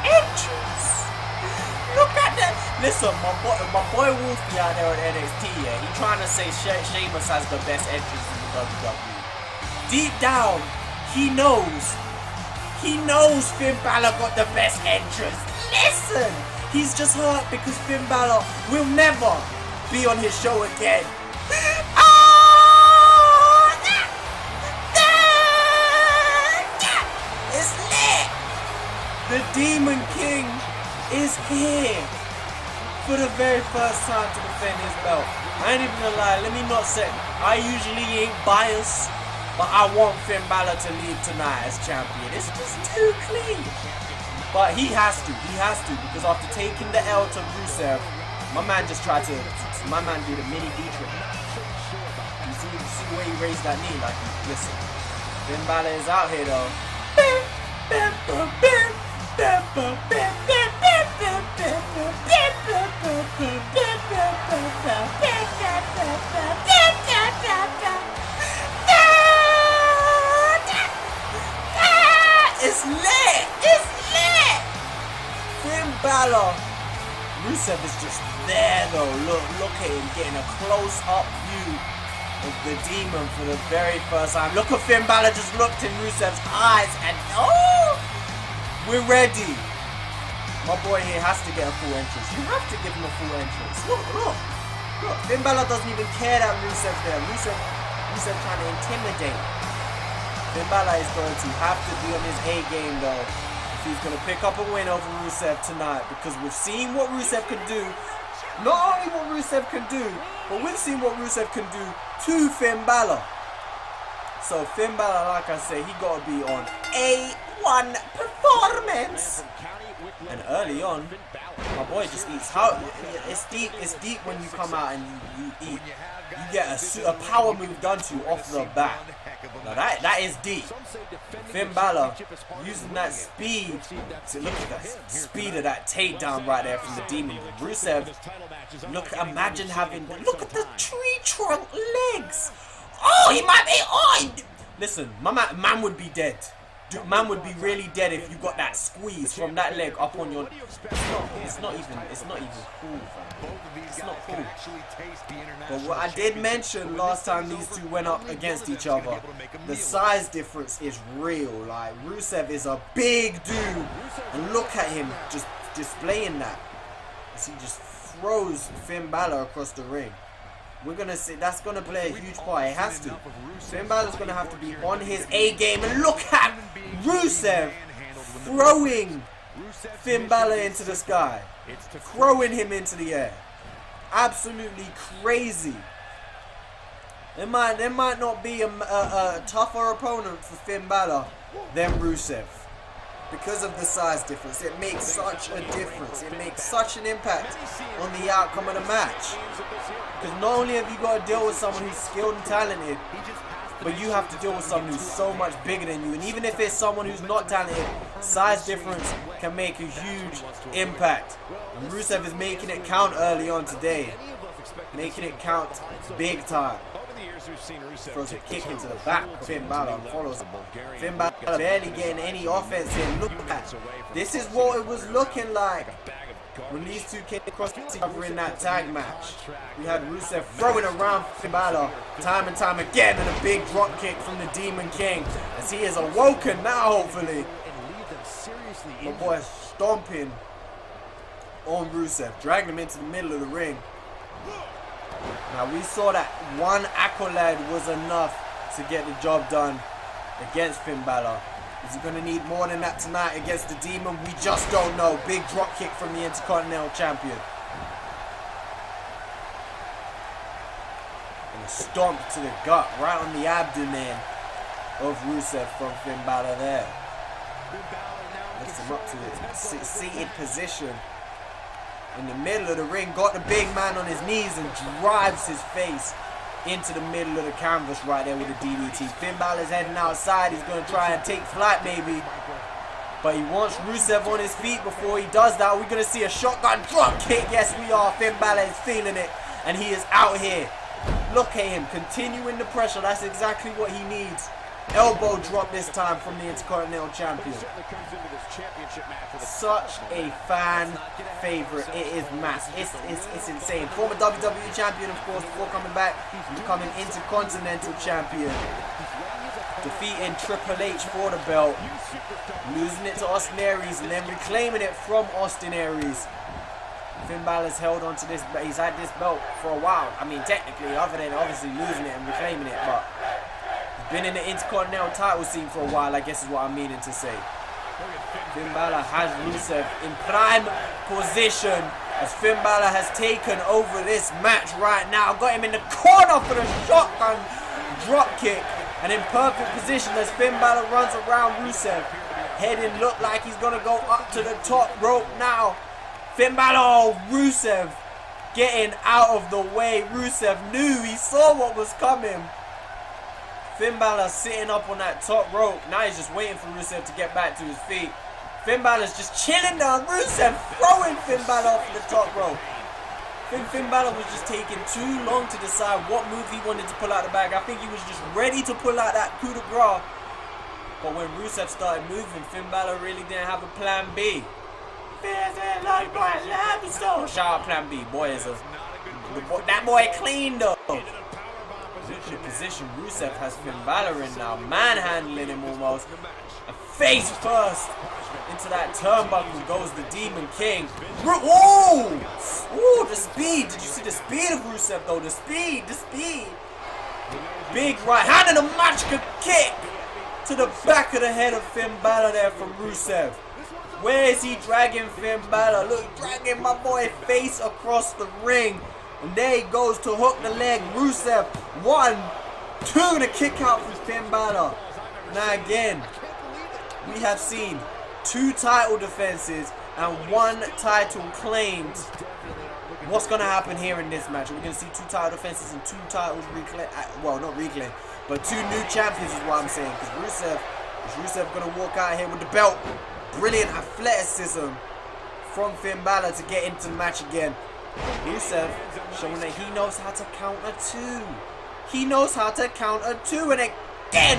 entrance. Look at that. Listen, my boy Wolfie out there at NXT, yeah, he trying to say Sheamus has the best entrance in the WWE. Deep down, he knows Finn Balor got the best entrance. Listen, he's just hurt because Finn Balor will never be on his show again. It's lit. The Demon King is here for the very first time to defend his belt. I ain't even gonna lie, let me not say, I usually ain't biased, but I want Finn Balor to leave tonight as champion. It's just too clean. But he has to, because after taking the L to Rusev, my man just tried to, my man did a mini D-trick. You see where he raised that knee, like, listen, Finn Balor is out here though. It's lit! It's lit! Finn Balor. Rusev is just there though. Look at him getting a close-up view of the Demon for the very first time. Look at Finn Balor just looked in Rusev's eyes and oh! We're ready. My boy here has to get a full entrance. You have to give him a full entrance. Look. Finn Balor doesn't even care that Rusev's there. Rusev trying to intimidate. Finn Balor is going to have to be on his A game though if he's going to pick up a win over Rusev tonight, because we've seen what Rusev can do. Not only what Rusev can do, but we've seen what Rusev can do to Finn Balor. So Finn Balor, like I say, he got to be on A1 performance. And early on, my boy just eats. It's deep when you come out and you eat. You get a power move done to you off the bat. Now that is deep. Finn Balor using that speed. So look at the speed of that takedown right there from the Demon. Rusev, imagine having, look at the tree trunk legs. Oh, he might be, listen, my man would be dead. Dude, man would be really dead if you got that squeeze from that leg up on your. It's not even cool, fam. It's not cool. But what I did mention last time these two went up against each other, the size difference is real. Like Rusev is a big dude, and look at him just displaying that as he just throws Finn Balor across the ring. We're gonna see that's gonna play a huge part. It has to. Finn Balor's gonna have to be on his A game, and look at Rusev throwing Finn Balor into the sky, throwing him into the air. Absolutely crazy. There might not be a tougher opponent for Finn Balor than Rusev. Because of the size difference, it makes such a difference. It makes such an impact on the outcome of the match. Because not only have you got to deal with someone who's skilled and talented, but you have to deal with someone who's so much bigger than you. And even if it's someone who's not talented, size difference can make a huge impact. And Rusev is making it count early on today. Making it count big time. Throws a kick into the back. Finn Balor follows him. Finn Balor barely getting any offense here. Look at this is what it was looking like when these two came across each other in that tag match. We had Rusev throwing around Finn Balor time and time again, and a big drop kick from the Demon King as he is awoken now. Hopefully, my boy stomping on Rusev, dragging him into the middle of the ring. Now we saw that one accolade was enough to get the job done against Finn Balor. Is he going to need more than that tonight against the Demon? We just don't know. Big drop kick from the Intercontinental Champion. And a stomp to the gut, right on the abdomen of Rusev from Finn Balor there. Lifts him up to a seated position in the middle of the ring, got the big man on his knees and drives his face into the middle of the canvas right there with a DDT. Finn Balor's heading outside. He's going to try and take flight maybe, but he wants Rusev on his feet before he does that. We're going to see a shotgun drop kick. Yes, we are. Finn Balor is feeling it, and he is out here. Look at him, continuing the pressure. That's exactly what he needs. Elbow drop this time from the Intercontinental Champion. Such a fan favorite. It is mass. It's insane. Former WWE Champion, of course, before coming back, becoming Intercontinental Champion. Defeating Triple H for the belt. Losing it to Austin Aries and then reclaiming it from Austin Aries. Finn Balor's held on to this, but he's had this belt for a while. I mean, technically, other than obviously losing it and reclaiming it, but been in the Intercontinental title scene for a while, I guess is what I'm meaning to say. Finn Balor has Rusev in prime position as Finn Balor has taken over this match right now. Got him in the corner for the shotgun drop kick. And in perfect position as Finn Balor runs around Rusev. Heading look like he's going to go up to the top rope now. Finn Balor, oh, Rusev getting out of the way. Rusev knew, he saw what was coming. Finn Balor sitting up on that top rope. Now he's just waiting for Rusev to get back to his feet. Finn Balor's just chilling down. Rusev throwing Finn Balor off the top rope. Finn Balor was just taking too long to decide what move he wanted to pull out the bag. I think he was just ready to pull out that coup de grace. But when Rusev started moving, Finn Balor really didn't have a plan B. Shout out plan B. Boy, that boy clean though. The position Rusev has Finn Balor in now, manhandling him almost. And face first into that turnbuckle goes the Demon King. Oh, the speed! Did you see the speed of Rusev though? The speed. Big right hand and a Machka kick to the back of the head of Finn Balor there from Rusev. Where is he dragging Finn Balor? Look, dragging my boy face across the ring. And there he goes to hook the leg. Rusev, 1, 2 to kick out from Finn Balor. Now again, we have seen 2 title defenses and 1 title claimed. What's going to happen here in this match? We're going to see 2 title defenses and 2 titles reclaimed. Well, not reclaimed, but 2 new champions is what I'm saying. Because Rusev going to walk out here with the belt. Brilliant athleticism from Finn Balor to get into the match again. Rusev showing that he knows how to counter 2. He knows how to counter 2. And again,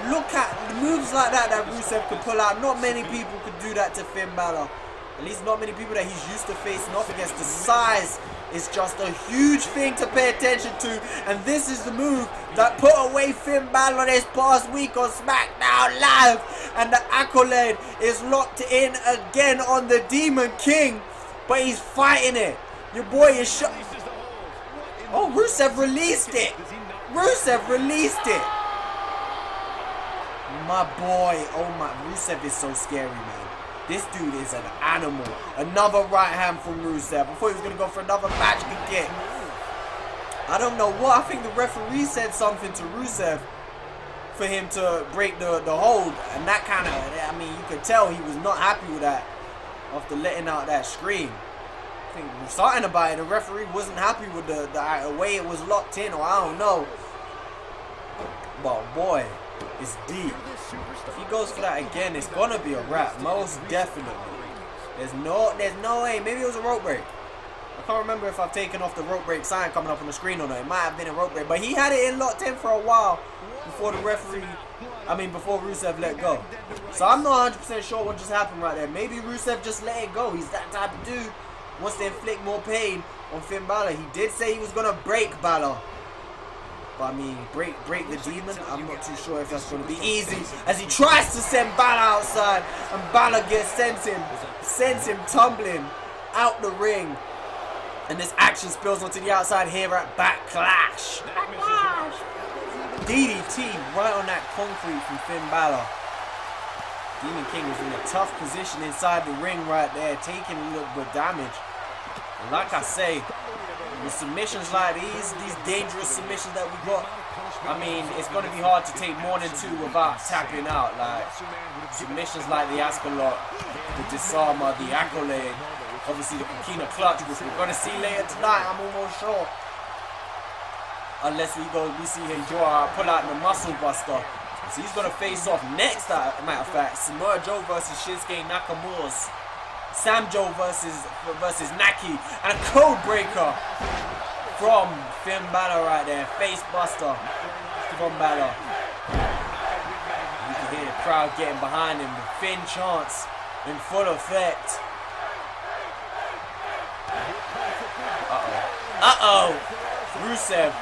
look at the moves like that Rusev could pull out. Not many people could do that to Finn Balor. At least not many people that he's used to facing off against. The size is just a huge thing to pay attention to. And this is the move that put away Finn Balor this past week on SmackDown Live. And the accolade is locked in again on the Demon King. But he's fighting it. Your boy is shot. Oh, Rusev released it. Rusev released it. My boy. Oh my. Rusev is so scary, man. This dude is an animal. Another right hand from Rusev. I thought he was going to go for another match kick. I don't know what. I think the referee said something to Rusev for him to break the hold. And that kind of, I mean, you could tell he was not happy with that after letting out that scream. I think something about it. The referee wasn't happy with the way it was locked in, or I don't know. But boy, it's deep. If he goes for that again, it's gonna be a wrap, most definitely. There's no way. Maybe it was a rope break. I can't remember if I've taken off the rope break sign coming up on the screen or not. It might have been a rope break, but he had it in locked in for a while before the referee. Before Rusev let go. So I'm not 100% sure what just happened right there. Maybe Rusev just let it go. He's that type of dude. Wants to inflict more pain on Finn Balor. He did say he was gonna break Balor. But I mean, break the demon. I'm not too sure if that's going to be easy. As he tries to send Balor outside, and Balor sends him tumbling out the ring. And this action spills onto the outside here at Backlash. DDT right on that concrete from Finn Balor. Demon King was in a tough position inside the ring right there, taking a little bit of damage. And like I say, with submissions like these dangerous submissions that we got, I mean, it's going to be hard to take more than 2 without tapping out. Like, submissions like the Ascalot, the Disarmer, the Accolade, obviously the Coquina Clutch, which we're going to see later tonight, I'm almost sure. Unless we see him pull out the Muscle Buster. So he's going to face off next, matter of fact, Samoa Joe versus Shinsuke Nakamura's. Sam Joe versus Naki, and a code breaker from Finn Balor right there. Face buster from Balor. You can hear the crowd getting behind him. The Finn chants in full effect. Rusev.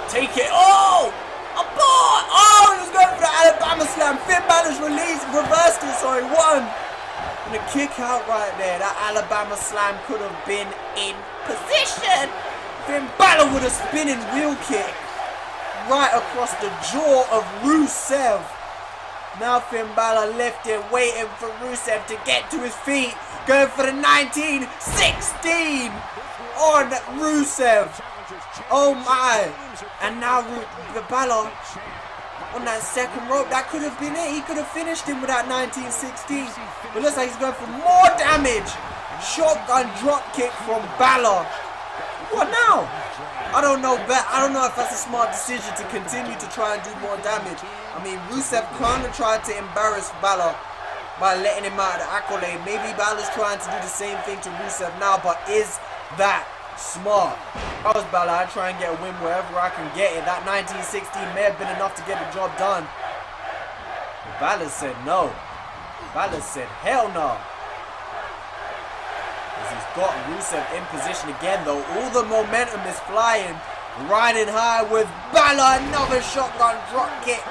Take it. Oh! A ball! Oh, he was going for the Alabama slam. Finn Balor's reversed it, sorry, won. And a kick out right there. That Alabama slam could have been in position. Finn Balor with a spinning wheel kick right across the jaw of Rusev. Now Finn Balor left it, waiting for Rusev to get to his feet. Going for the 1916 on Rusev. Oh my. And now Balor on that second rope. That could have been it. He could have finished him with that 1916. But looks like he's going for more damage. Shotgun drop kick from Balor. What now? I don't know if that's a smart decision to continue to try and do more damage. I mean, Rusev kind of tried to embarrass Balor by letting him out of the Accolade. Maybe Balor's trying to do the same thing to Rusev now, but is that smart? If I was Balor, I'd try and get a win wherever I can get it. That 1916 may have been enough to get the job done. But Balor said no. Balor said hell no. As he's got Rusev in position again though. All the momentum is flying. Riding high with Balor. Another shotgun drop kick.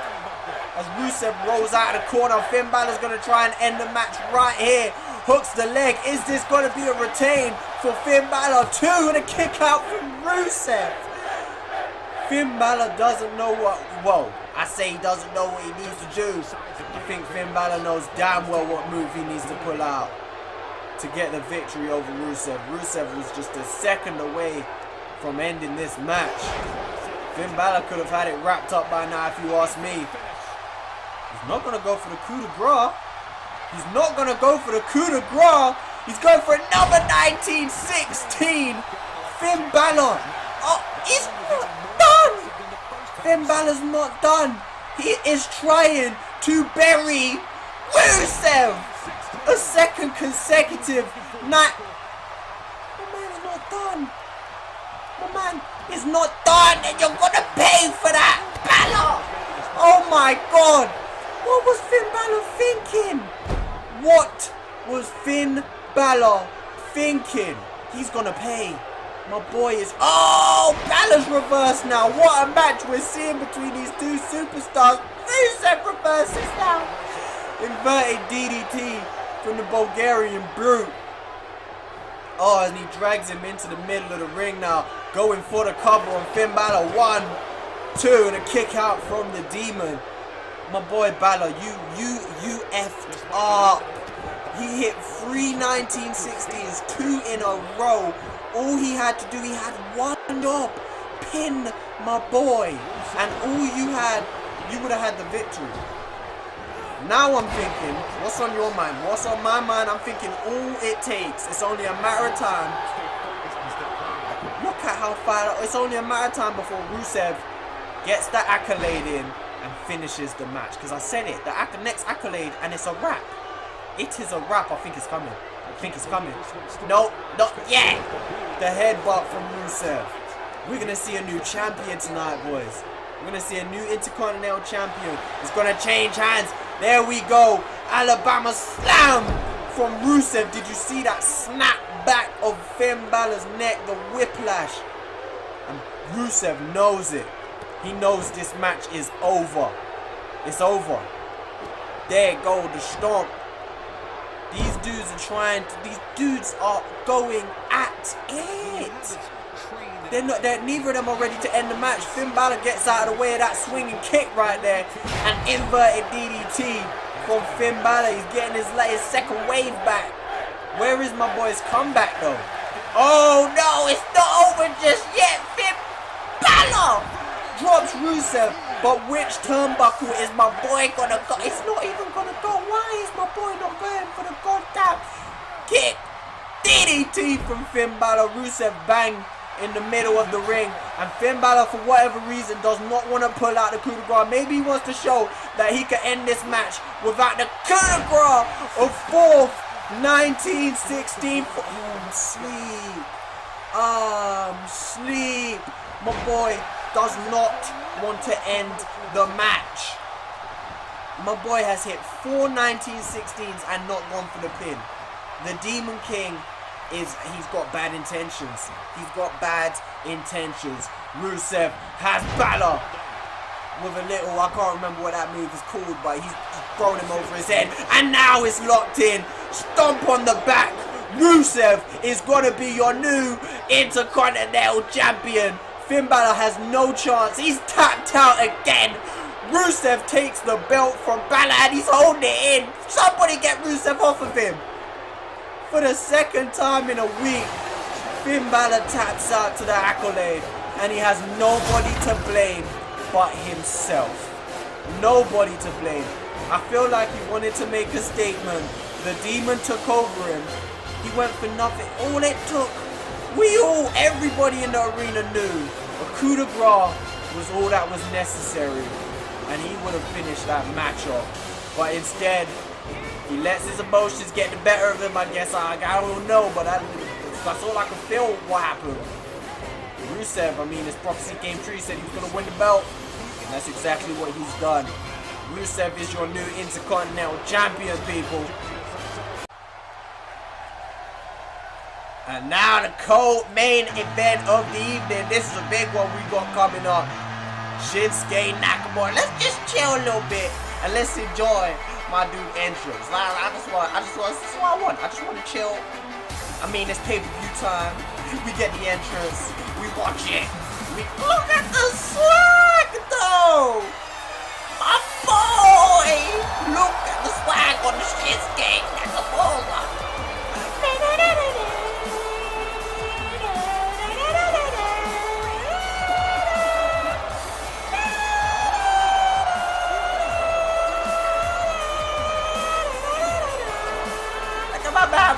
As Rusev rolls out of the corner. Finn Balor's going to try and end the match right here. Hooks the leg. Is this going to be a retain for Finn Balor? 2 and a kick out from Rusev. Finn Balor doesn't know I say he doesn't know what he needs to do. I think Finn Balor knows damn well what move he needs to pull out to get the victory over Rusev. Rusev was just a second away from ending this match. Finn Balor could have had it wrapped up by now if you ask me. He's not going to go for the coup de grace. He's not going to go for the coup de grace. He's going for another 1916. Finn Balor. Oh, he's not done. Finn Balor's not done. He is trying to bury Rusev. A second consecutive night. My man's not done. My man is not done. And you're going to pay for that, Balor. Oh my God. What was Finn Balor thinking? What was Finn Balor thinking? He's gonna pay. My boy is... Oh! Balor's reversed now. What a match we're seeing between these two superstars. Rusev reverses now. Inverted DDT from the Bulgarian Brute. Oh, and he drags him into the middle of the ring now. Going for the cover on Finn Balor. 1, 2, and a kick out from the Demon. My boy Balor, you effed up. He hit 3 1960s, 2 in a row. All he had to do, he had one up, pin my boy, and all you would have had the victory. Now I'm thinking, what's on your mind? What's on my mind? I'm thinking all it takes, it's only a matter of time. Look at how far, it's only a matter of time before Rusev gets the accolade in and finishes the match. Because I said it, the next accolade, and it's a wrap. It is a wrap. I think it's coming. No, not yet. The headbutt from Rusev. We're going to see a new champion tonight, boys. We're going to see a new Intercontinental champion. It's going to change hands. There we go. Alabama slam from Rusev. Did you see that snap back of Finn Balor's neck? The whiplash. And Rusev knows it. He knows this match is over. It's over. There you go. The stomp. These dudes are going at it. Neither of them are ready to end the match. Finn Balor gets out of the way of that swinging kick right there. An inverted DDT from Finn Balor. He's getting his second wave back. Where is my boy's comeback though? Oh no, it's not over just yet. Finn Balor drops Rusev, but which turnbuckle is my boy gonna go? It's not even gonna go. Why is my boy not going for the goddamn kick? DDT from Finn Balor. Rusev bang in the middle of the ring, and Finn Balor, for whatever reason, does not want to pull out the coup de grace. Maybe he wants to show that he can end this match without the coup de grace of 4th 1916. Sleep. My boy does not want to end the match. My boy has hit 4 1916s and not gone for the pin. The Demon King he's got bad intentions. Rusev has Balor with a little, I can't remember what that move is called, but he's thrown him over his head, and now it's locked in. Stomp on the back. Rusev is gonna be your new Intercontinental Champion. Finn Balor has no chance. He's tapped out again. Rusev takes the belt from Balor and he's holding it in. Somebody get Rusev off of him. For the second time in a week, Finn Balor taps out to the accolade, and he has nobody to blame but himself. Nobody to blame. I feel like he wanted to make a statement. The demon took over him. He went for nothing. All it took, everybody in the arena knew a coup de grace was all that was necessary, and he would have finished that match off. But instead, he lets his emotions get the better of him, I guess. I don't know, but that's all I can feel what happened. Rusev, I mean, his prophecy came true. He said he was going to win the belt, and that's exactly what he's done. Rusev is your new Intercontinental Champion, people. And now the main event of the evening. This is a big one we got coming up. Shinsuke Nakamura. Let's just chill a little bit and let's enjoy my dude entrance. This is what I want. I just want to chill. I mean, it's pay-per-view time. We get the entrance. We watch it. Look at the swag though. My boy. Look at the swag on the Shinsuke Nakamura.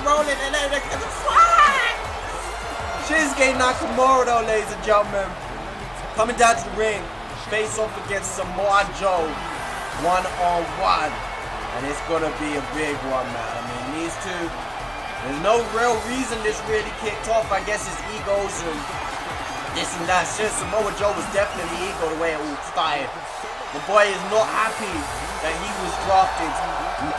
Rolling and the swag. Shinsuke Nakamura, though, ladies and gentlemen, coming down to the ring, face off against Samoa Joe, one-on-one, and it's gonna be a big one, man. I mean, these two, there's no real reason this really kicked off. I guess it's egos and this and that. Since Samoa Joe was definitely ego the way it all started. The boy is not happy that he was drafted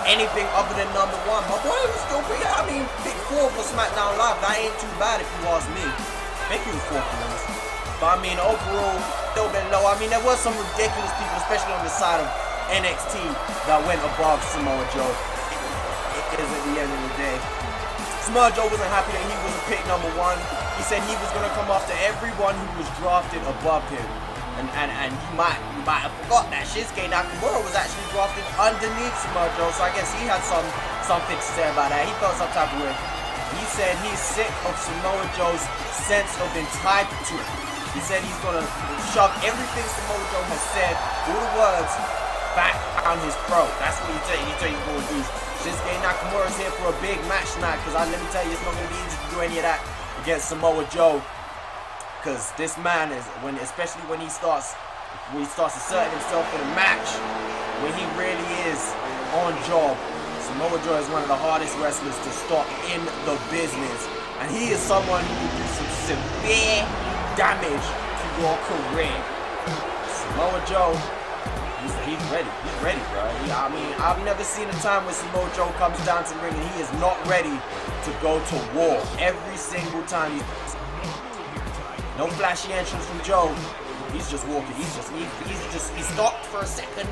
anything other than #1. My boy was still pretty, I mean, pick 4 for SmackDown Live. That ain't too bad if you ask me. I think he was 4th for this. But I mean, overall, a little bit low. I mean, there was some ridiculous people, especially on the side of NXT, that went above Samoa Joe. It is at the end of the day. Samoa Joe wasn't happy that he wasn't picked #1. He said he was going to come after everyone who was drafted above him. And you might have forgot that Shinsuke Nakamura was actually drafted underneath Samoa Joe, so I guess he had some something to say about that. He felt some type of way. He said he's sick of Samoa Joe's sense of entitlement. He said he's gonna shove everything Samoa Joe has said, all the words, back down his throat. That's what he said he's gonna do. Shinsuke Nakamura's here for a big match tonight, because let me tell you, it's not gonna be easy to do any of that against Samoa Joe. Because this man is, especially when he starts asserting himself in a match, when he really is on job, Samoa Joe is one of the hardest wrestlers to stop in the business, and he is someone who can do some severe damage to your career. Samoa Joe, he's ready. He's ready, bro. I mean, I've never seen a time when Samoa Joe comes down to the ring and he is not ready to go to war. Every single time. No flashy entrance from Joe. He's just walking. He stopped for a second.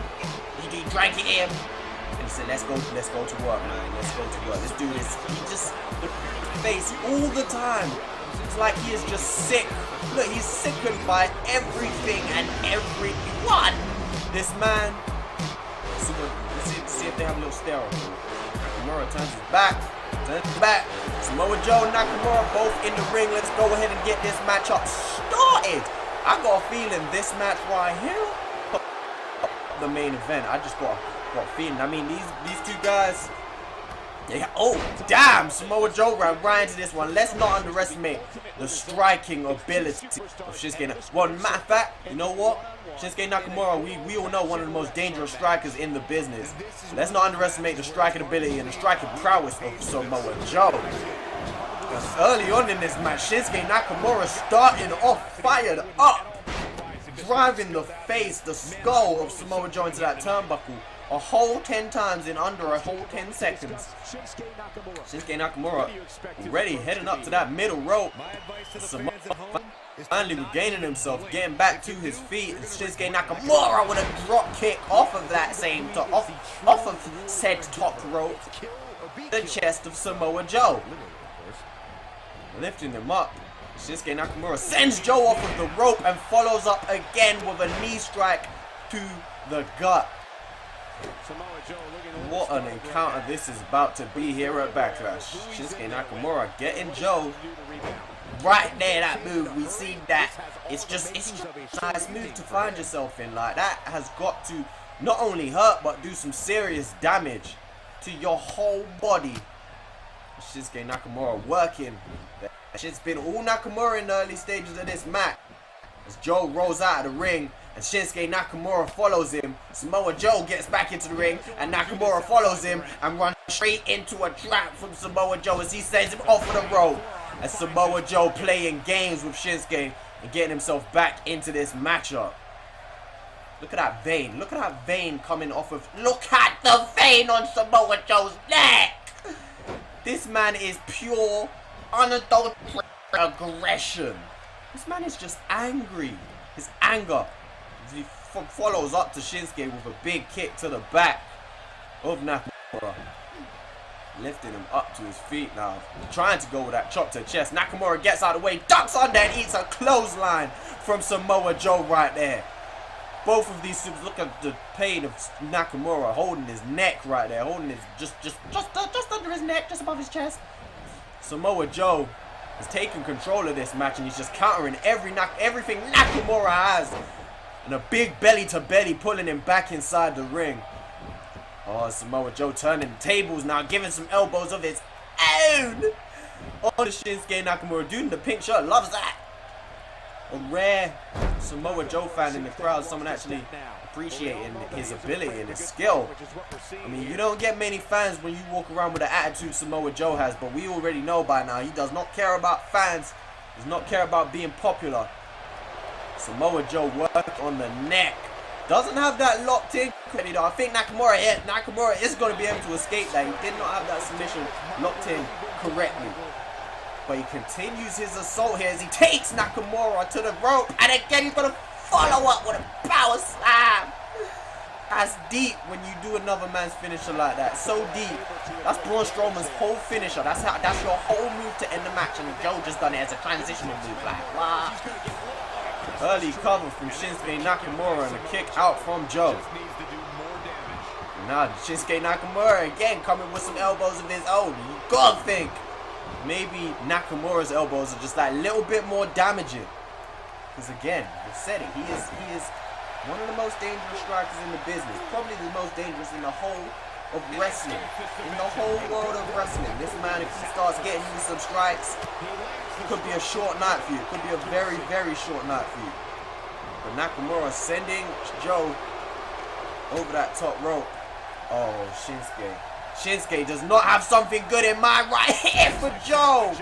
He drank it in. And he said, let's go to work, man. Let's go to work. Let's do this. He just, the face all the time. It's like he is just sick. Look, he's sickened by everything and everyone. This man. Let's see if they have a little stare. Nakamura turns his back. Samoa Joe and Nakamura both in the ring. Let's go ahead and get this matchup started. I got a feeling this match right here, the main event. I just got a feeling. I mean, these two guys. Oh, damn! Samoa Joe ran right into this one. Let's not underestimate the striking ability of Shinsuke Nakamura. Well, matter of fact, you know what? Shinsuke Nakamura, we all know one of the most dangerous strikers in the business. Let's not underestimate the striking ability and the striking prowess of Samoa Joe. Early on in this match, Shinsuke Nakamura starting off fired up, driving the face, the skull of Samoa Joe into that turnbuckle a whole 10 times in under a whole 10 seconds. Shinsuke Nakamura already heading up to that middle rope. Samoa finally regaining himself, getting back to his feet. And Shinsuke Nakamura with a drop kick off of that same top, off of said top rope, the chest of Samoa Joe. Lifting him up, Shinsuke Nakamura sends Joe off of the rope and follows up again with a knee strike to the gut. What an encounter this is about to be here at Backlash. Shinsuke Nakamura getting Joe right there. That move, we see that. It's just a nice move to find yourself in. Like, that has got to not only hurt but do some serious damage to your whole body. Shinsuke Nakamura working. That shit's been all Nakamura in the early stages of this match. As Joe rolls out of the ring and Shinsuke Nakamura follows him, Samoa Joe gets back into the ring and Nakamura follows him and runs straight into a trap from Samoa Joe as he sends him off of the rope. As Samoa Joe playing games with Shinsuke and getting himself back into this matchup. Look at that vein. Look at that vein coming off of... Look at the vein on Samoa Joe's neck! This man is pure, unadulterated aggression. This man is just angry. His anger. He follows up to Shinsuke with a big kick to the back of Nakamura. Lifting him up to his feet now. Trying to go with that chop to the chest. Nakamura gets out of the way, ducks under and eats a clothesline from Samoa Joe right there. Both of these supers, look at the pain of Nakamura holding his neck right there. Holding his, just under his neck, just above his chest. Samoa Joe is taking control of this match and he's just countering everything Nakamura has. And a big belly to belly pulling him back inside the ring. Oh, Samoa Joe turning the tables now, giving some elbows of his own on the Shinsuke Nakamura. Dude in the pink shirt loves that. A rare Samoa Joe fan in the crowd, someone actually appreciating his ability and his skill. I mean, you don't get many fans when you walk around with the attitude Samoa Joe has, but we already know by now he does not care about fans, does not care about being popular. Samoa Joe worked on the neck. Doesn't have that locked in. I think Nakamura is going to be able to escape that. He did not have that submission locked in correctly. But he continues his assault here as he takes Nakamura to the rope. And again, he's going to follow up with a power slam. That's deep when you do another man's finisher like that. So deep. That's Braun Strowman's whole finisher. That's your whole move to end the match. And Joe just done it as a transitional move. Like, wow. Early cover from Shinsuke Nakamura and a kick out from Joe. Now Shinsuke Nakamura again coming with some elbows of his own. You gotta think maybe Nakamura's elbows are just that little bit more damaging. Because again, I said it, he is one of the most dangerous strikers in the business. Probably the most dangerous in the whole of wrestling. In the whole world of wrestling. This man, if he starts getting you some strikes, it could be a short night for you. It could be a very, very short night for you. But Nakamura sending Joe over that top rope. Oh, Shinsuke. Shinsuke does not have something good in mind right here for Joe.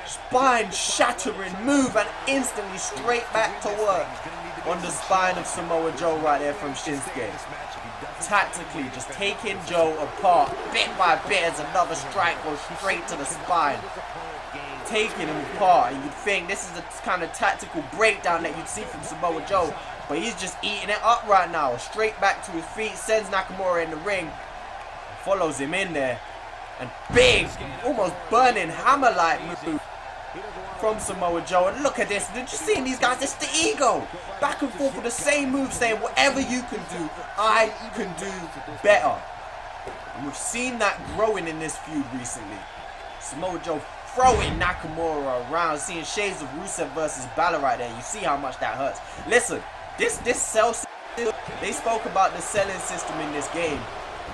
Spine shattering move and instantly straight back to work on the spine of Samoa Joe right there from Shinsuke. Tactically just taking Joe apart bit by bit as another strike goes straight to the spine. Taking him apart, and you'd think this is the kind of tactical breakdown that you'd see from Samoa Joe, but he's just eating it up right now. Straight back to his feet, sends Nakamura in the ring, follows him in there, and big, almost burning hammer-like move from Samoa Joe. And look at this, did you see these guys? It's the ego, back and forth with the same move, saying whatever you can do, I can do better. And we've seen that growing in this feud recently. Samoa Joe throwing Nakamura around, seeing shades of Rusev versus Balor right there. You see how much that hurts. Listen, this sell system, they spoke about the selling system in this game,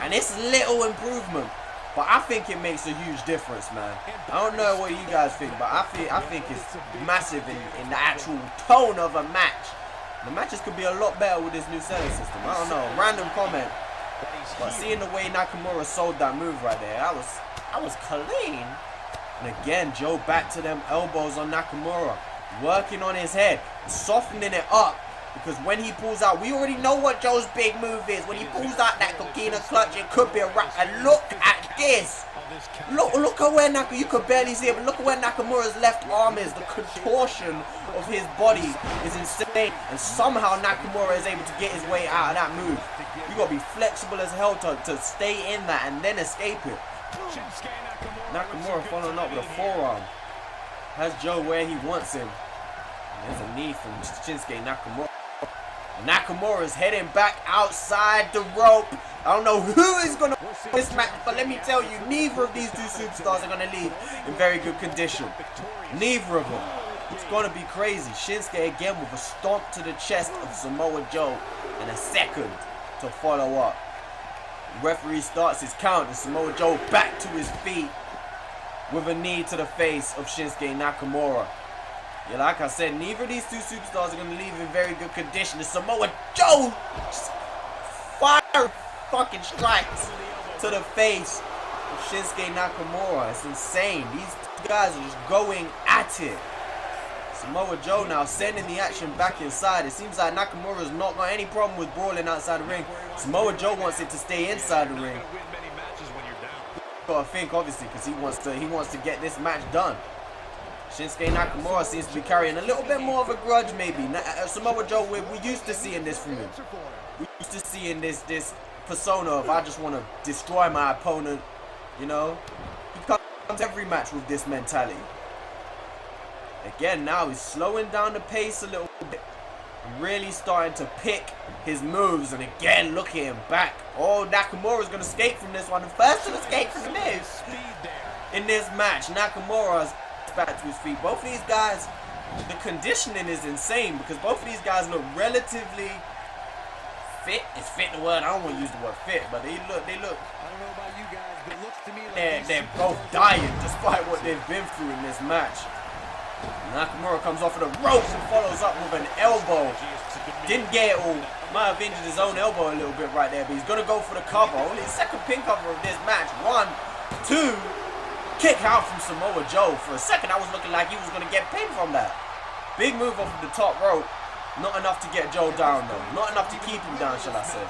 and it's little improvement, but I think it makes a huge difference, man. I don't know what you guys think, but I think it's massive in the actual tone of a match. The matches could be a lot better with this new selling system. I don't know, random comment, but seeing the way Nakamura sold that move right there, I was clean. And again, Joe back to them elbows on Nakamura, working on his head, softening it up, because when he pulls out, we already know what Joe's big move is. When he pulls out that coquina clutch, it could be a wrap. And look at this. Look at where Nakamura, you could barely see it, but look at where Nakamura's left arm is. The contortion of his body is insane. And somehow Nakamura is able to get his way out of that move. You got to be flexible as hell to stay in that and then escape it. Nakamura following up with a forearm. Has Joe where he wants him. And there's a knee from Shinsuke Nakamura. Nakamura is heading back outside the rope. I don't know who is going to win this match, but let me tell you, neither of these two superstars are going to leave in very good condition. Neither of them. It's going to be crazy. Shinsuke again with a stomp to the chest of Samoa Joe and a second to follow up. The referee starts his count and Samoa Joe back to his feet with a knee to the face of Shinsuke Nakamura. Yeah, like I said, neither of these two superstars are going to leave in very good condition. And Samoa Joe just fire fucking strikes to the face of Shinsuke Nakamura. It's insane. These two guys are just going at it. Samoa Joe now sending the action back inside. It seems like Nakamura's not got any problem with brawling outside the ring. Samoa Joe wants it to stay inside the ring. Gotta think, obviously, because he wants to get this match done. Shinsuke Nakamura seems to be carrying a little bit more of a grudge, maybe. Samoa Joe, we're used to seeing this from him. We're used to seeing this persona of I just want to destroy my opponent, you know. He comes every match with this mentality. Again, now he's slowing down the pace a little bit. Really starting to pick his moves, and again, look at him back. Oh, Nakamura's going to escape from this one. The first to escape from this in this match. Nakamura's back to his feet. Both of these guys, the conditioning is insane because both of these guys look relatively fit. Is fit the word? I don't want to use the word fit, but they look. I don't know about you guys, but it looks to me like they're both dying despite what they've been through in this match. Nakamura comes off of the ropes and follows up with an elbow. Didn't get it all. Might have injured his own elbow a little bit right there, but he's going to go for the cover. Only his second pin cover of this match. 1, 2. Kick out from Samoa Joe. For a second, I was looking like he was going to get pinned from that. Big move off of the top rope. Not enough to get Joe down, though. Not enough to keep him down, shall I say.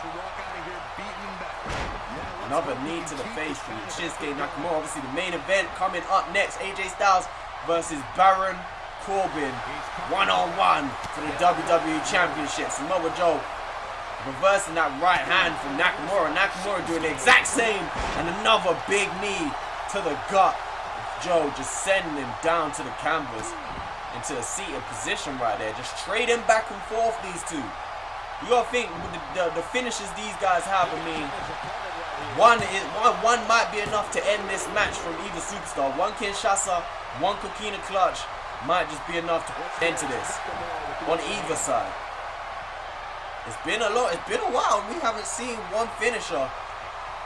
Another knee to the face from Shinsuke Nakamura. Obviously, the main event coming up next. AJ Styles versus Baron Corbin. One-on-one for the WWE Championship. Samoa Joe reversing that right hand from Nakamura. Nakamura doing the exact same. And another big knee to the gut. Joe just sending him down to the canvas into a seated position right there. Just trading back and forth, these two. You gotta think the finishes these guys have. I mean, one might be enough to end this match from either superstar. One Kinshasa, one Coquina clutch might just be enough to enter this on either side. It's been a while. We haven't seen one finisher,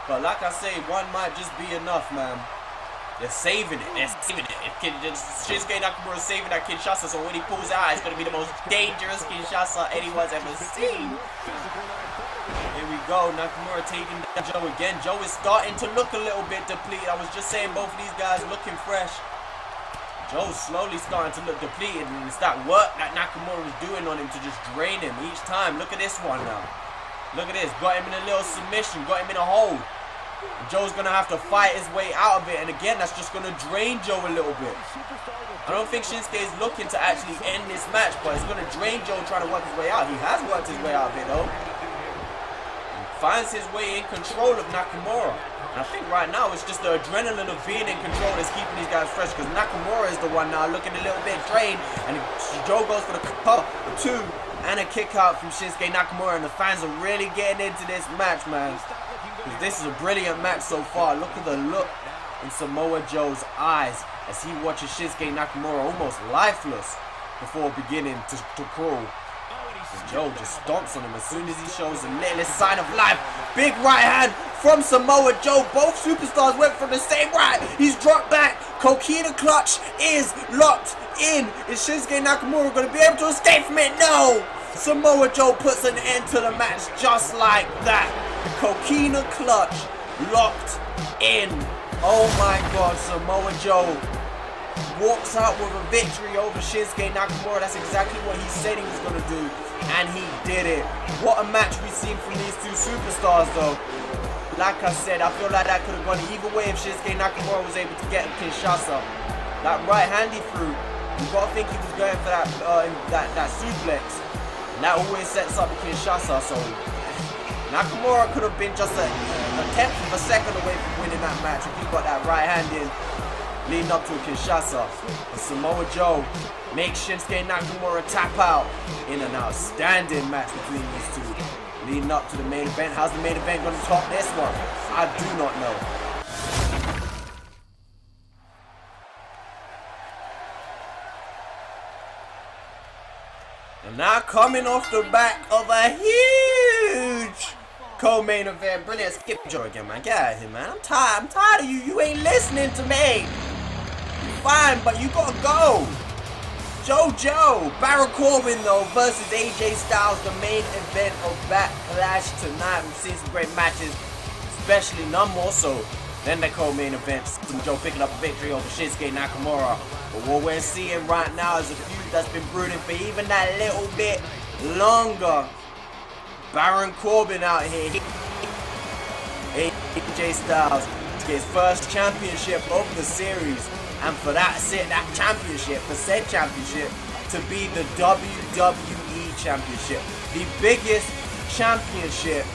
but like I say, one might just be enough, man. They're saving it. Shinsuke Nakamura is saving that Kinshasa, so when he pulls out, it's going to be the most dangerous Kinshasa anyone's ever seen. Here we go. Nakamura taking down Joe again. Joe is starting to look a little bit depleted. I was just saying both of these guys looking fresh. Joe's slowly starting to look depleted, and it's that work that Nakamura was doing on him to just drain him each time. Look at this one now. Look at this. Got him in a little submission. Got him in a hold. Joe's going to have to fight his way out of it, and again, that's just going to drain Joe a little bit. I don't think Shinsuke is looking to actually end this match, but it's going to drain Joe trying to work his way out. He has worked his way out of it, though. He finds his way in control of Nakamura. And I think right now, it's just the adrenaline of being in control that's keeping these guys fresh, because Nakamura is the one now looking a little bit drained, and Joe goes for the two and a kick out from Shinsuke Nakamura, and the fans are really getting into this match, man. This is a brilliant match so far. Look at the look in Samoa Joe's eyes as he watches Shinsuke Nakamura almost lifeless before beginning to crawl. And Joe just stomps on him as soon as he shows the littlest sign of life. Big right hand from Samoa Joe. Both superstars went from the same right. He's dropped back. Coquina clutch is locked in. Is Shinsuke Nakamura going to be able to escape from it? No! Samoa Joe puts an end to the match just like that. Coquina clutch locked in. Oh my God, Samoa Joe walks out with a victory over Shinsuke Nakamura. That's exactly what he said he was going to do, and he did it. What a match we've seen from these two superstars, though. Like I said, I feel like that could have gone either way if Shinsuke Nakamura was able to get Kinshasa. That right hand he threw, you got to think he was going for that suplex. And that always sets up the Kinshasa, so Nakamura could have been just a tenth of a second away from winning that match if he got that right hand in, leading up to a Kinshasa. And Samoa Joe makes Shinsuke Nakamura tap out in an outstanding match between these two, leading up to the main event. How's the main event going to top this one? I do not know. And now coming off the back of a huge co-main event. Brilliant. Skip Joe again, man. Get out of here, man. I'm tired of you. You ain't listening to me. You're fine, but you gotta go. Joe. Baron Corbin, though, versus AJ Styles, the main event of Backlash tonight. We've seen some great matches, especially none more so than the co-main event. Some Joe picking up a victory over Shinsuke Nakamura. But what we're seeing right now is a feud that's been brooding for even that little bit longer. Baron Corbin out here. AJ Styles to get his first championship of the series, and for that championship to be the WWE championship, the biggest championship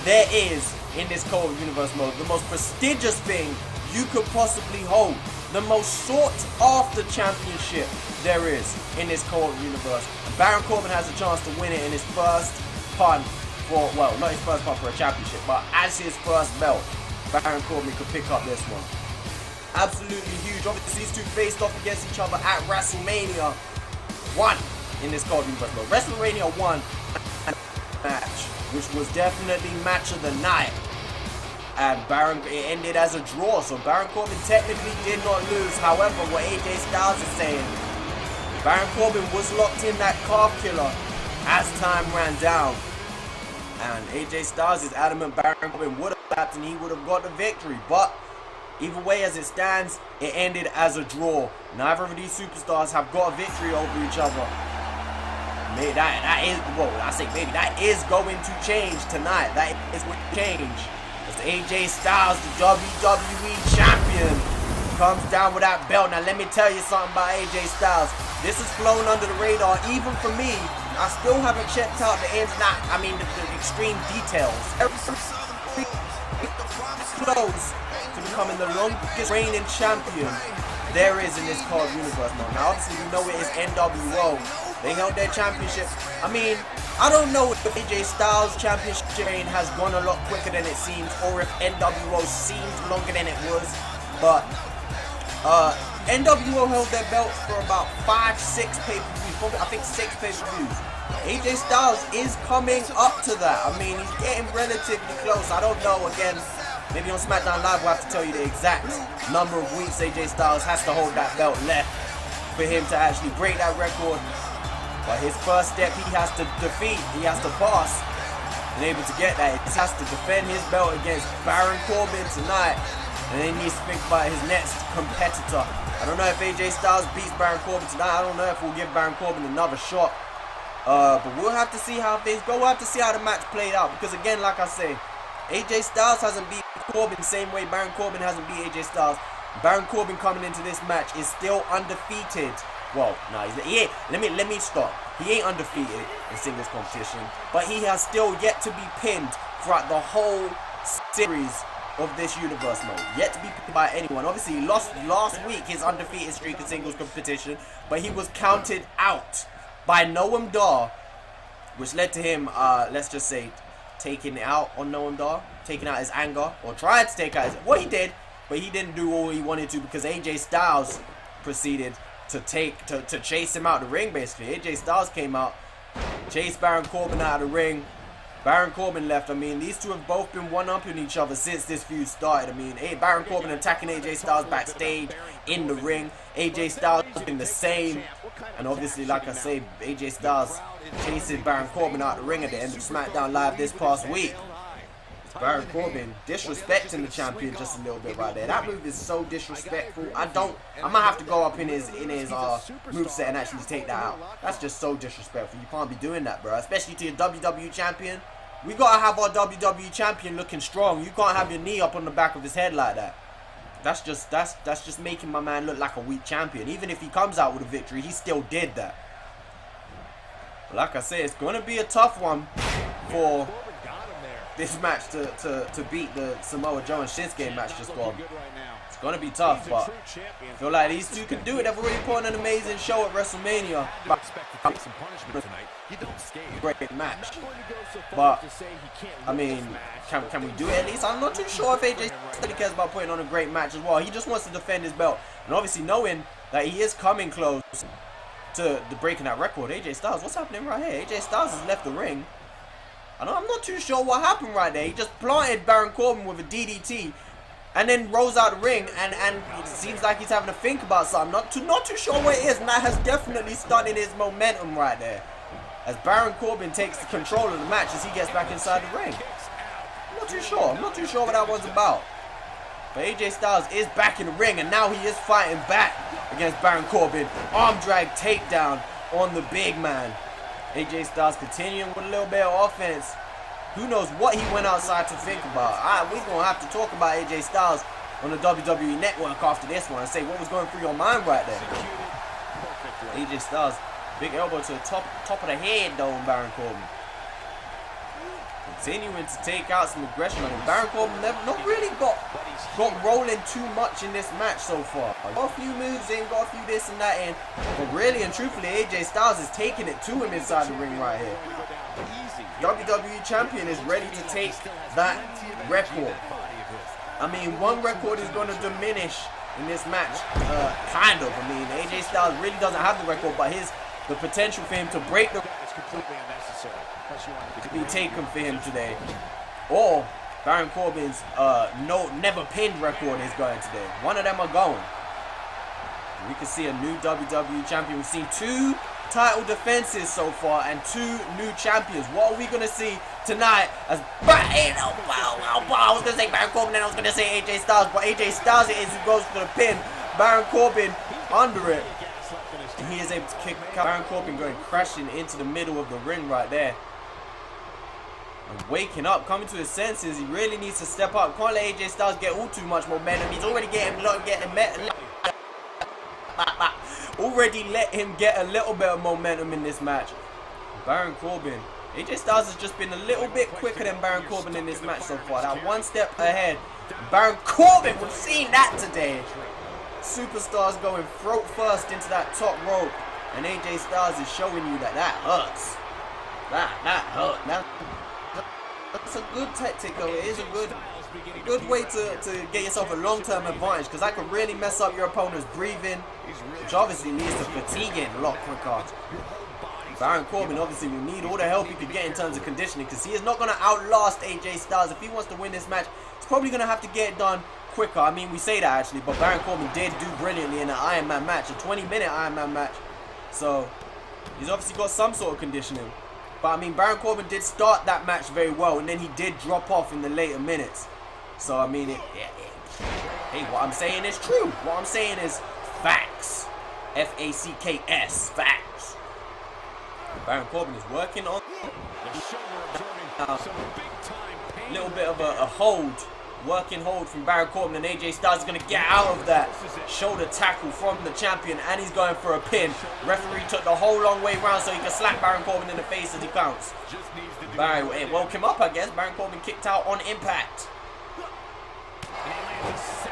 there is in this co-op universe mode, the most prestigious thing you could possibly hold, the most sought after championship there is in this co-op universe. And Baron Corbin has a chance to win it in his first punt for, well, not his first punt for a championship, but as his first belt, Baron Corbin could pick up this one. Absolutely huge. Obviously, these two faced off against each other at WrestleMania 1 in this co-op universe mode. WrestleMania 1 match, which was definitely match of the night. And it ended as a draw, so Baron Corbin technically did not lose. However, what AJ Styles is saying, Baron Corbin was locked in that calf killer as time ran down. And AJ Styles is adamant Baron Corbin would have lapped and he would have got the victory. But either way, as it stands, it ended as a draw. Neither of these superstars have got a victory over each other. Maybe that is going to change tonight. That is going to change. As AJ Styles, the WWE champion, comes down with that belt. Now let me tell you something about AJ Styles. This has flown under the radar, even for me. I still haven't checked out the ins and outs, the extreme details. Close to becoming the longest reigning champion there is in this co-op universe now. Now obviously we know it is NWO, They held their championship. I mean, I don't know if AJ Styles' championship reign has gone a lot quicker than it seems, or if NWO seems longer than it was. But NWO held their belts for about 5-6 pay-per-views. Probably, I think 6 pay-per-views. AJ Styles is coming up to that. I mean, he's getting relatively close. I don't know. Again, maybe on SmackDown Live we'll have to tell you the exact number of weeks AJ Styles has to hold that belt left for him to actually break that record. But his first step he has to defeat, he has to pass, and able to get that. He has to defend his belt against Baron Corbin tonight, and then he needs to think about his next competitor. I don't know if AJ Styles beats Baron Corbin tonight. I don't know if we'll give Baron Corbin another shot. But we'll have to see how things go. We'll have to see how the match played out, because again, like I say, AJ Styles hasn't beat Corbin the same way Baron Corbin hasn't beat AJ Styles. Baron Corbin coming into this match is still undefeated. Well, no, he ain't. Let me stop. He ain't undefeated in singles competition, but he has still yet to be pinned throughout the whole series of this universe mode. Yet to be pinned by anyone. Obviously, he lost last week his undefeated streak in singles competition, but he was counted out by Noam Dar, which led to him, let's just say, taking it out on Noam Dar, taking out his anger, or trying to take out his... Well, he did, but he didn't do all he wanted to, because AJ Styles proceeded to chase him out the ring, basically. AJ Styles came out, chased Baron Corbin out of the ring. Baron Corbin left. I mean, these two have both been one-upping each other since this feud started. I mean, Baron Corbin attacking AJ Styles backstage in the ring. AJ Styles doing the same. And obviously, like I say, AJ Styles chasing Baron Corbin out the ring at the end of SmackDown Live this past week. Baron Corbin disrespecting the champion just a little bit right there. That move is so disrespectful. I might have to go up in his moveset and actually take that out. That's just so disrespectful. You can't be doing that, bro. Especially to your WWE champion. We gotta have our WWE champion looking strong. You can't have your knee up on the back of his head like that. That's just making my man look like a weak champion. Even if he comes out with a victory, he still did that. But like I said, it's gonna be a tough one for this match to beat the Samoa Joe and Shinsuke match just gone. It's gonna be tough, but I feel like these two can do it. They've already put on an amazing show at WrestleMania. Great match. But I mean, can we do it at least? I'm not too sure if AJ really cares about putting on a great match as well. He just wants to defend his belt, and obviously knowing that he is coming close to breaking that record. AJ Styles, what's happening right here? AJ Styles has left the ring. I'm not too sure what happened right there. He just planted Baron Corbin with a DDT and then rolls out the ring, and it seems like he's having to think about something. Not too sure what it is, and that has definitely started his momentum right there. As Baron Corbin takes the control of the match as he gets back inside the ring. I'm not too sure what that was about. But AJ Styles is back in the ring, and now he is fighting back against Baron Corbin. Arm drag takedown on the big man. AJ Styles continuing with a little bit of offense. Who knows what he went outside to think about. We're going to have to talk about AJ Styles on the WWE Network after this one and say what was going through your mind right there. AJ Styles, big elbow to the top of the head though on Baron Corbin. Continuing to take out some aggression on him. Baron Corbin not really got rolling too much in this match so far. Got a few moves in, got a few this and that in. But really and truthfully, AJ Styles is taking it to him inside the ring right here. WWE Champion is ready to take that record. I mean, one record is going to diminish in this match. Kind of. I mean, AJ Styles really doesn't have the record, but the potential for him to break the record could be taken for him today. Or Baron Corbin's never pinned record is going today. One of them are going. We can see a new WWE champion. We've seen 2 title defenses so far and 2 new champions. What are we going to see tonight? I was going to say Baron Corbin and I was going to say AJ Styles, but AJ Styles it is who goes for the pin. Baron Corbin under it. And he is able to kick Baron Corbin going crashing into the middle of the ring right there. And waking up, coming to his senses. He really needs to step up. Can't let AJ Styles get all too much momentum. He's already already let him get a little bit of momentum in this match. Baron Corbin. AJ Styles has just been a little bit quicker than Baron Corbin in this match so far. That one step ahead. Baron Corbin, we've seen that today. Superstars going throat first into that top rope. And AJ Styles is showing you that hurts. That hurt. That's a good tactic, though. It is a good way to get yourself a long-term advantage, because that can really mess up your opponent's breathing, which obviously leads to fatiguing a lot quicker. Baron Corbin obviously will need all the help he could get in terms of conditioning, because he is not going to outlast AJ Styles. If he wants to win this match, he's probably going to have to get it done quicker. I mean, we say that actually, but Baron Corbin did do brilliantly in an Iron Man match, a 20-minute Iron Man match. So he's obviously got some sort of conditioning. But I mean, Baron Corbin did start that match very well, and then he did drop off in the later minutes. So I mean, hey, what I'm saying is true. What I'm saying is facts. F-A-C-K-S, facts. Baron Corbin is working on a little bit of a hold. Working hold from Baron Corbin, and AJ Styles is going to get out of that shoulder tackle from the champion, and he's going for a pin. Referee took the whole long way round so he can slap Baron Corbin in the face as he counts. Baron, it woke him up, I guess. Baron Corbin kicked out on impact.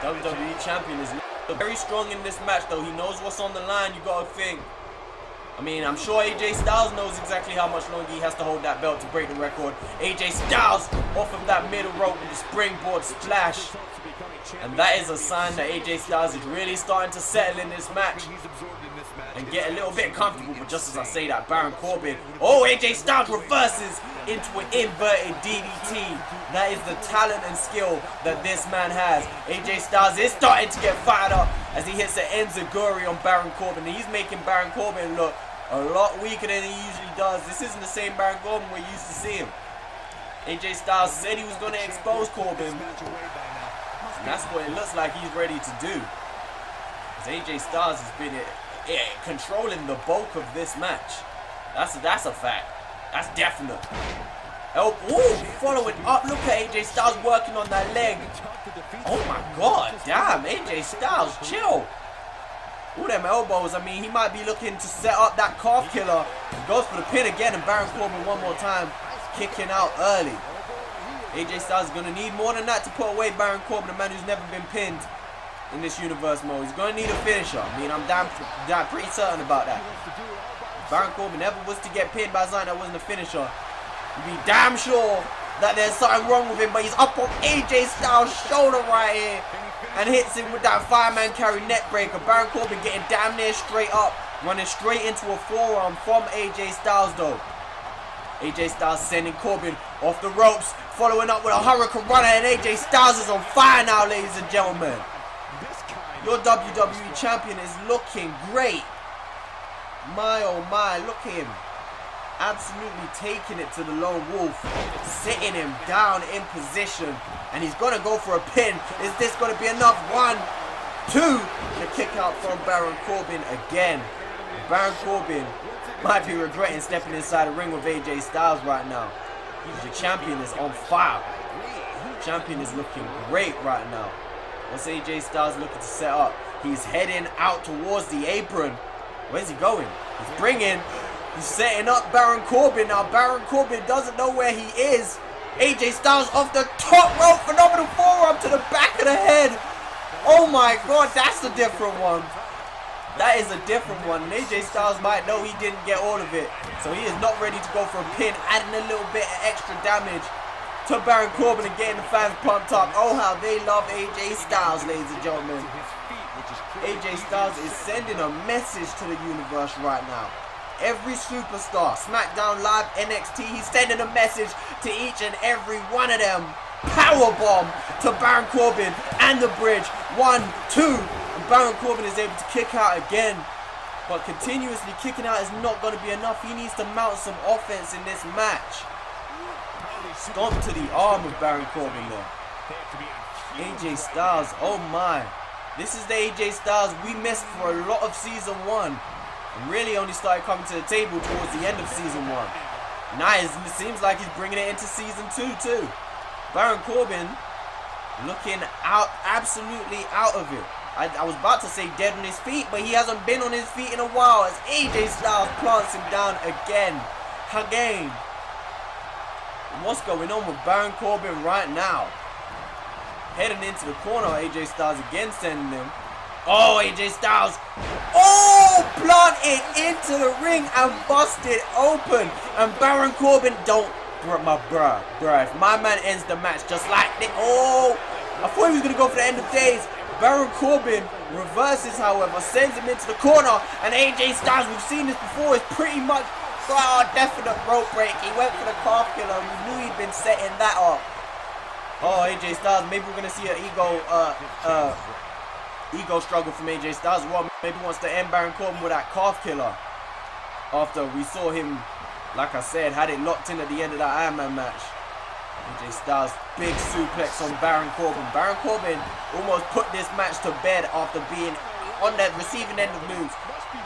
WWE champion is very strong in this match, though. He knows what's on the line, you got to think. I mean, I'm sure AJ Styles knows exactly how much longer he has to hold that belt to break the record. AJ Styles off of that middle rope with the springboard splash. And that is a sign that AJ Styles is really starting to settle in this match and get a little bit comfortable. But just as I say that, Baron Corbin, oh, AJ Styles reverses into an inverted DDT. That is the talent and skill that this man has. AJ Styles is starting to get fired up as he hits an enziguri on Baron Corbin. And he's making Baron Corbin look a lot weaker than he usually does. This isn't the same Baron Corbin we're used to seeing. AJ Styles said he was going to expose Corbin, and that's what it looks like he's ready to do. Because AJ Styles has been controlling the bulk of this match. That's a fact. That's definite. Oh, ooh, following up. Look at AJ Styles working on that leg. Oh my God, damn, AJ Styles, chill. All them elbows, I mean, he might be looking to set up that calf killer. He goes for the pin again, and Baron Corbin one more time, kicking out early. AJ Styles is going to need more than that to put away Baron Corbin, a man who's never been pinned in this universe mode. He's going to need a finisher. I mean, I'm damn pretty certain about that. If Baron Corbin ever was to get pinned by something that wasn't a finisher, you'd be damn sure that there's something wrong with him. But he's up on AJ Styles' shoulder right here and hits him with that fireman carry neck breaker. Baron Corbin getting damn near straight up, running straight into a forearm from AJ Styles though. AJ Styles sending Corbin off the ropes, following up with a hurricane runner, and AJ Styles is on fire now, ladies and gentlemen. Your WWE champion is looking great. My oh my, look at him. Absolutely taking it to the lone wolf, sitting him down in position, and he's gonna go for a pin. Is this gonna be enough? 1, 2, and a kick out from Baron Corbin again. Baron Corbin might be regretting stepping inside the ring with AJ Styles right now. The champion is on fire. The champion is looking great right now. What's AJ Styles looking to set up? He's heading out towards the apron. Where's he going? He's setting up Baron Corbin. Now Baron Corbin doesn't know where he is. AJ Styles off the top rope, phenomenal forearm to the back of the head. Oh my God, that's a different one. That is a different one. And AJ Styles might know he didn't get all of it, so he is not ready to go for a pin, adding a little bit of extra damage to Baron Corbin and getting the fans pumped up. Oh, how they love AJ Styles, ladies and gentlemen. AJ Styles is sending a message to the universe right now. Every superstar, SmackDown Live, NXT, he's sending a message to each and every one of them. Powerbomb to Baron Corbin and the bridge. 1, 2, and Baron Corbin is able to kick out again. But continuously kicking out is not going to be enough. He needs to mount some offense in this match. Stomp to the arm of Baron Corbin there. AJ Styles, oh my. This is the AJ Styles we missed for a lot of Season 1. And really only started coming to the table towards the end of Season 1. Now it seems like he's bringing it into Season 2 too. Baron Corbin looking out, absolutely out of it. I was about to say dead on his feet, but he hasn't been on his feet in a while as AJ Styles plants him down again. And what's going on with Baron Corbin right now? Heading into the corner, AJ Styles again sending him. Oh, AJ Styles. Oh! planted into the ring and busted open. And Baron Corbin bruh, if my man ends the match just like this. Oh, I thought he was going to go for the end of days. Baron Corbin reverses, however, sends him into the corner. And AJ Styles, we've seen this before, is pretty much definite rope break. He went for the calf killer. We knew he'd been setting that up. Oh, AJ Styles, maybe we're going to see an ego struggle from AJ Styles. Well, maybe wants to end Baron Corbin with that calf killer. After we saw him, like I said, had it locked in at the end of that Iron Man match. AJ Styles, big suplex on Baron Corbin. Baron Corbin almost put this match to bed after being on the receiving end of moves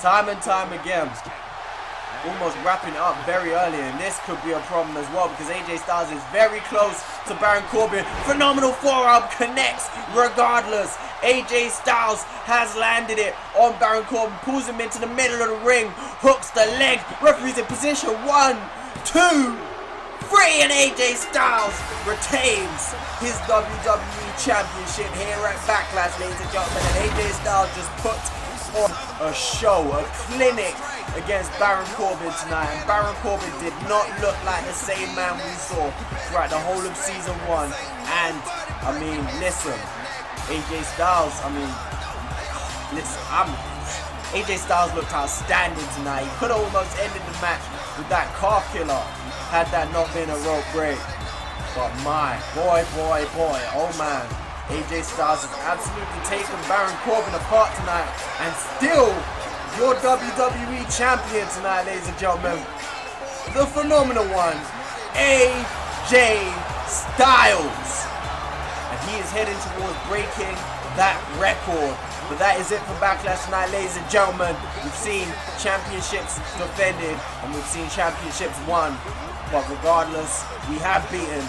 time and time again. Almost wrapping up very early, and this could be a problem as well because AJ Styles is very close to Baron Corbin. Phenomenal forearm connects regardless. AJ Styles has landed it on Baron Corbin, pulls him into the middle of the ring, hooks the leg, referee's in position, 1, 2, 3, and AJ Styles retains his WWE Championship here at Backlash, ladies and gentlemen. And AJ Styles just put on a show, a clinic against Baron Corbin tonight, and Baron Corbin did not look like the same man we saw throughout the whole of season 1. And I mean, listen, AJ Styles, AJ Styles looked outstanding tonight. He could have almost ended the match with that calf killer had that not been a rope break. But my boy, oh man, AJ Styles has absolutely taken Baron Corbin apart tonight, and still your WWE champion tonight, ladies and gentlemen, the phenomenal one, AJ Styles. And he is heading towards breaking that record. But that is it for Backlash tonight, ladies and gentlemen. We've seen championships defended and we've seen championships won. But regardless, we have beaten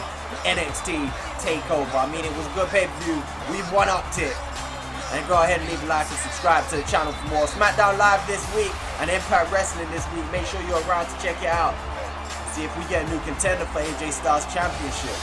NXT TakeOver. I mean, it was a good pay-per-view. We've one-upped it. And go ahead and leave a like and subscribe to the channel for more. SmackDown Live this week and Impact Wrestling this week. Make sure you're around to check it out. See if we get a new contender for AJ Styles Championship.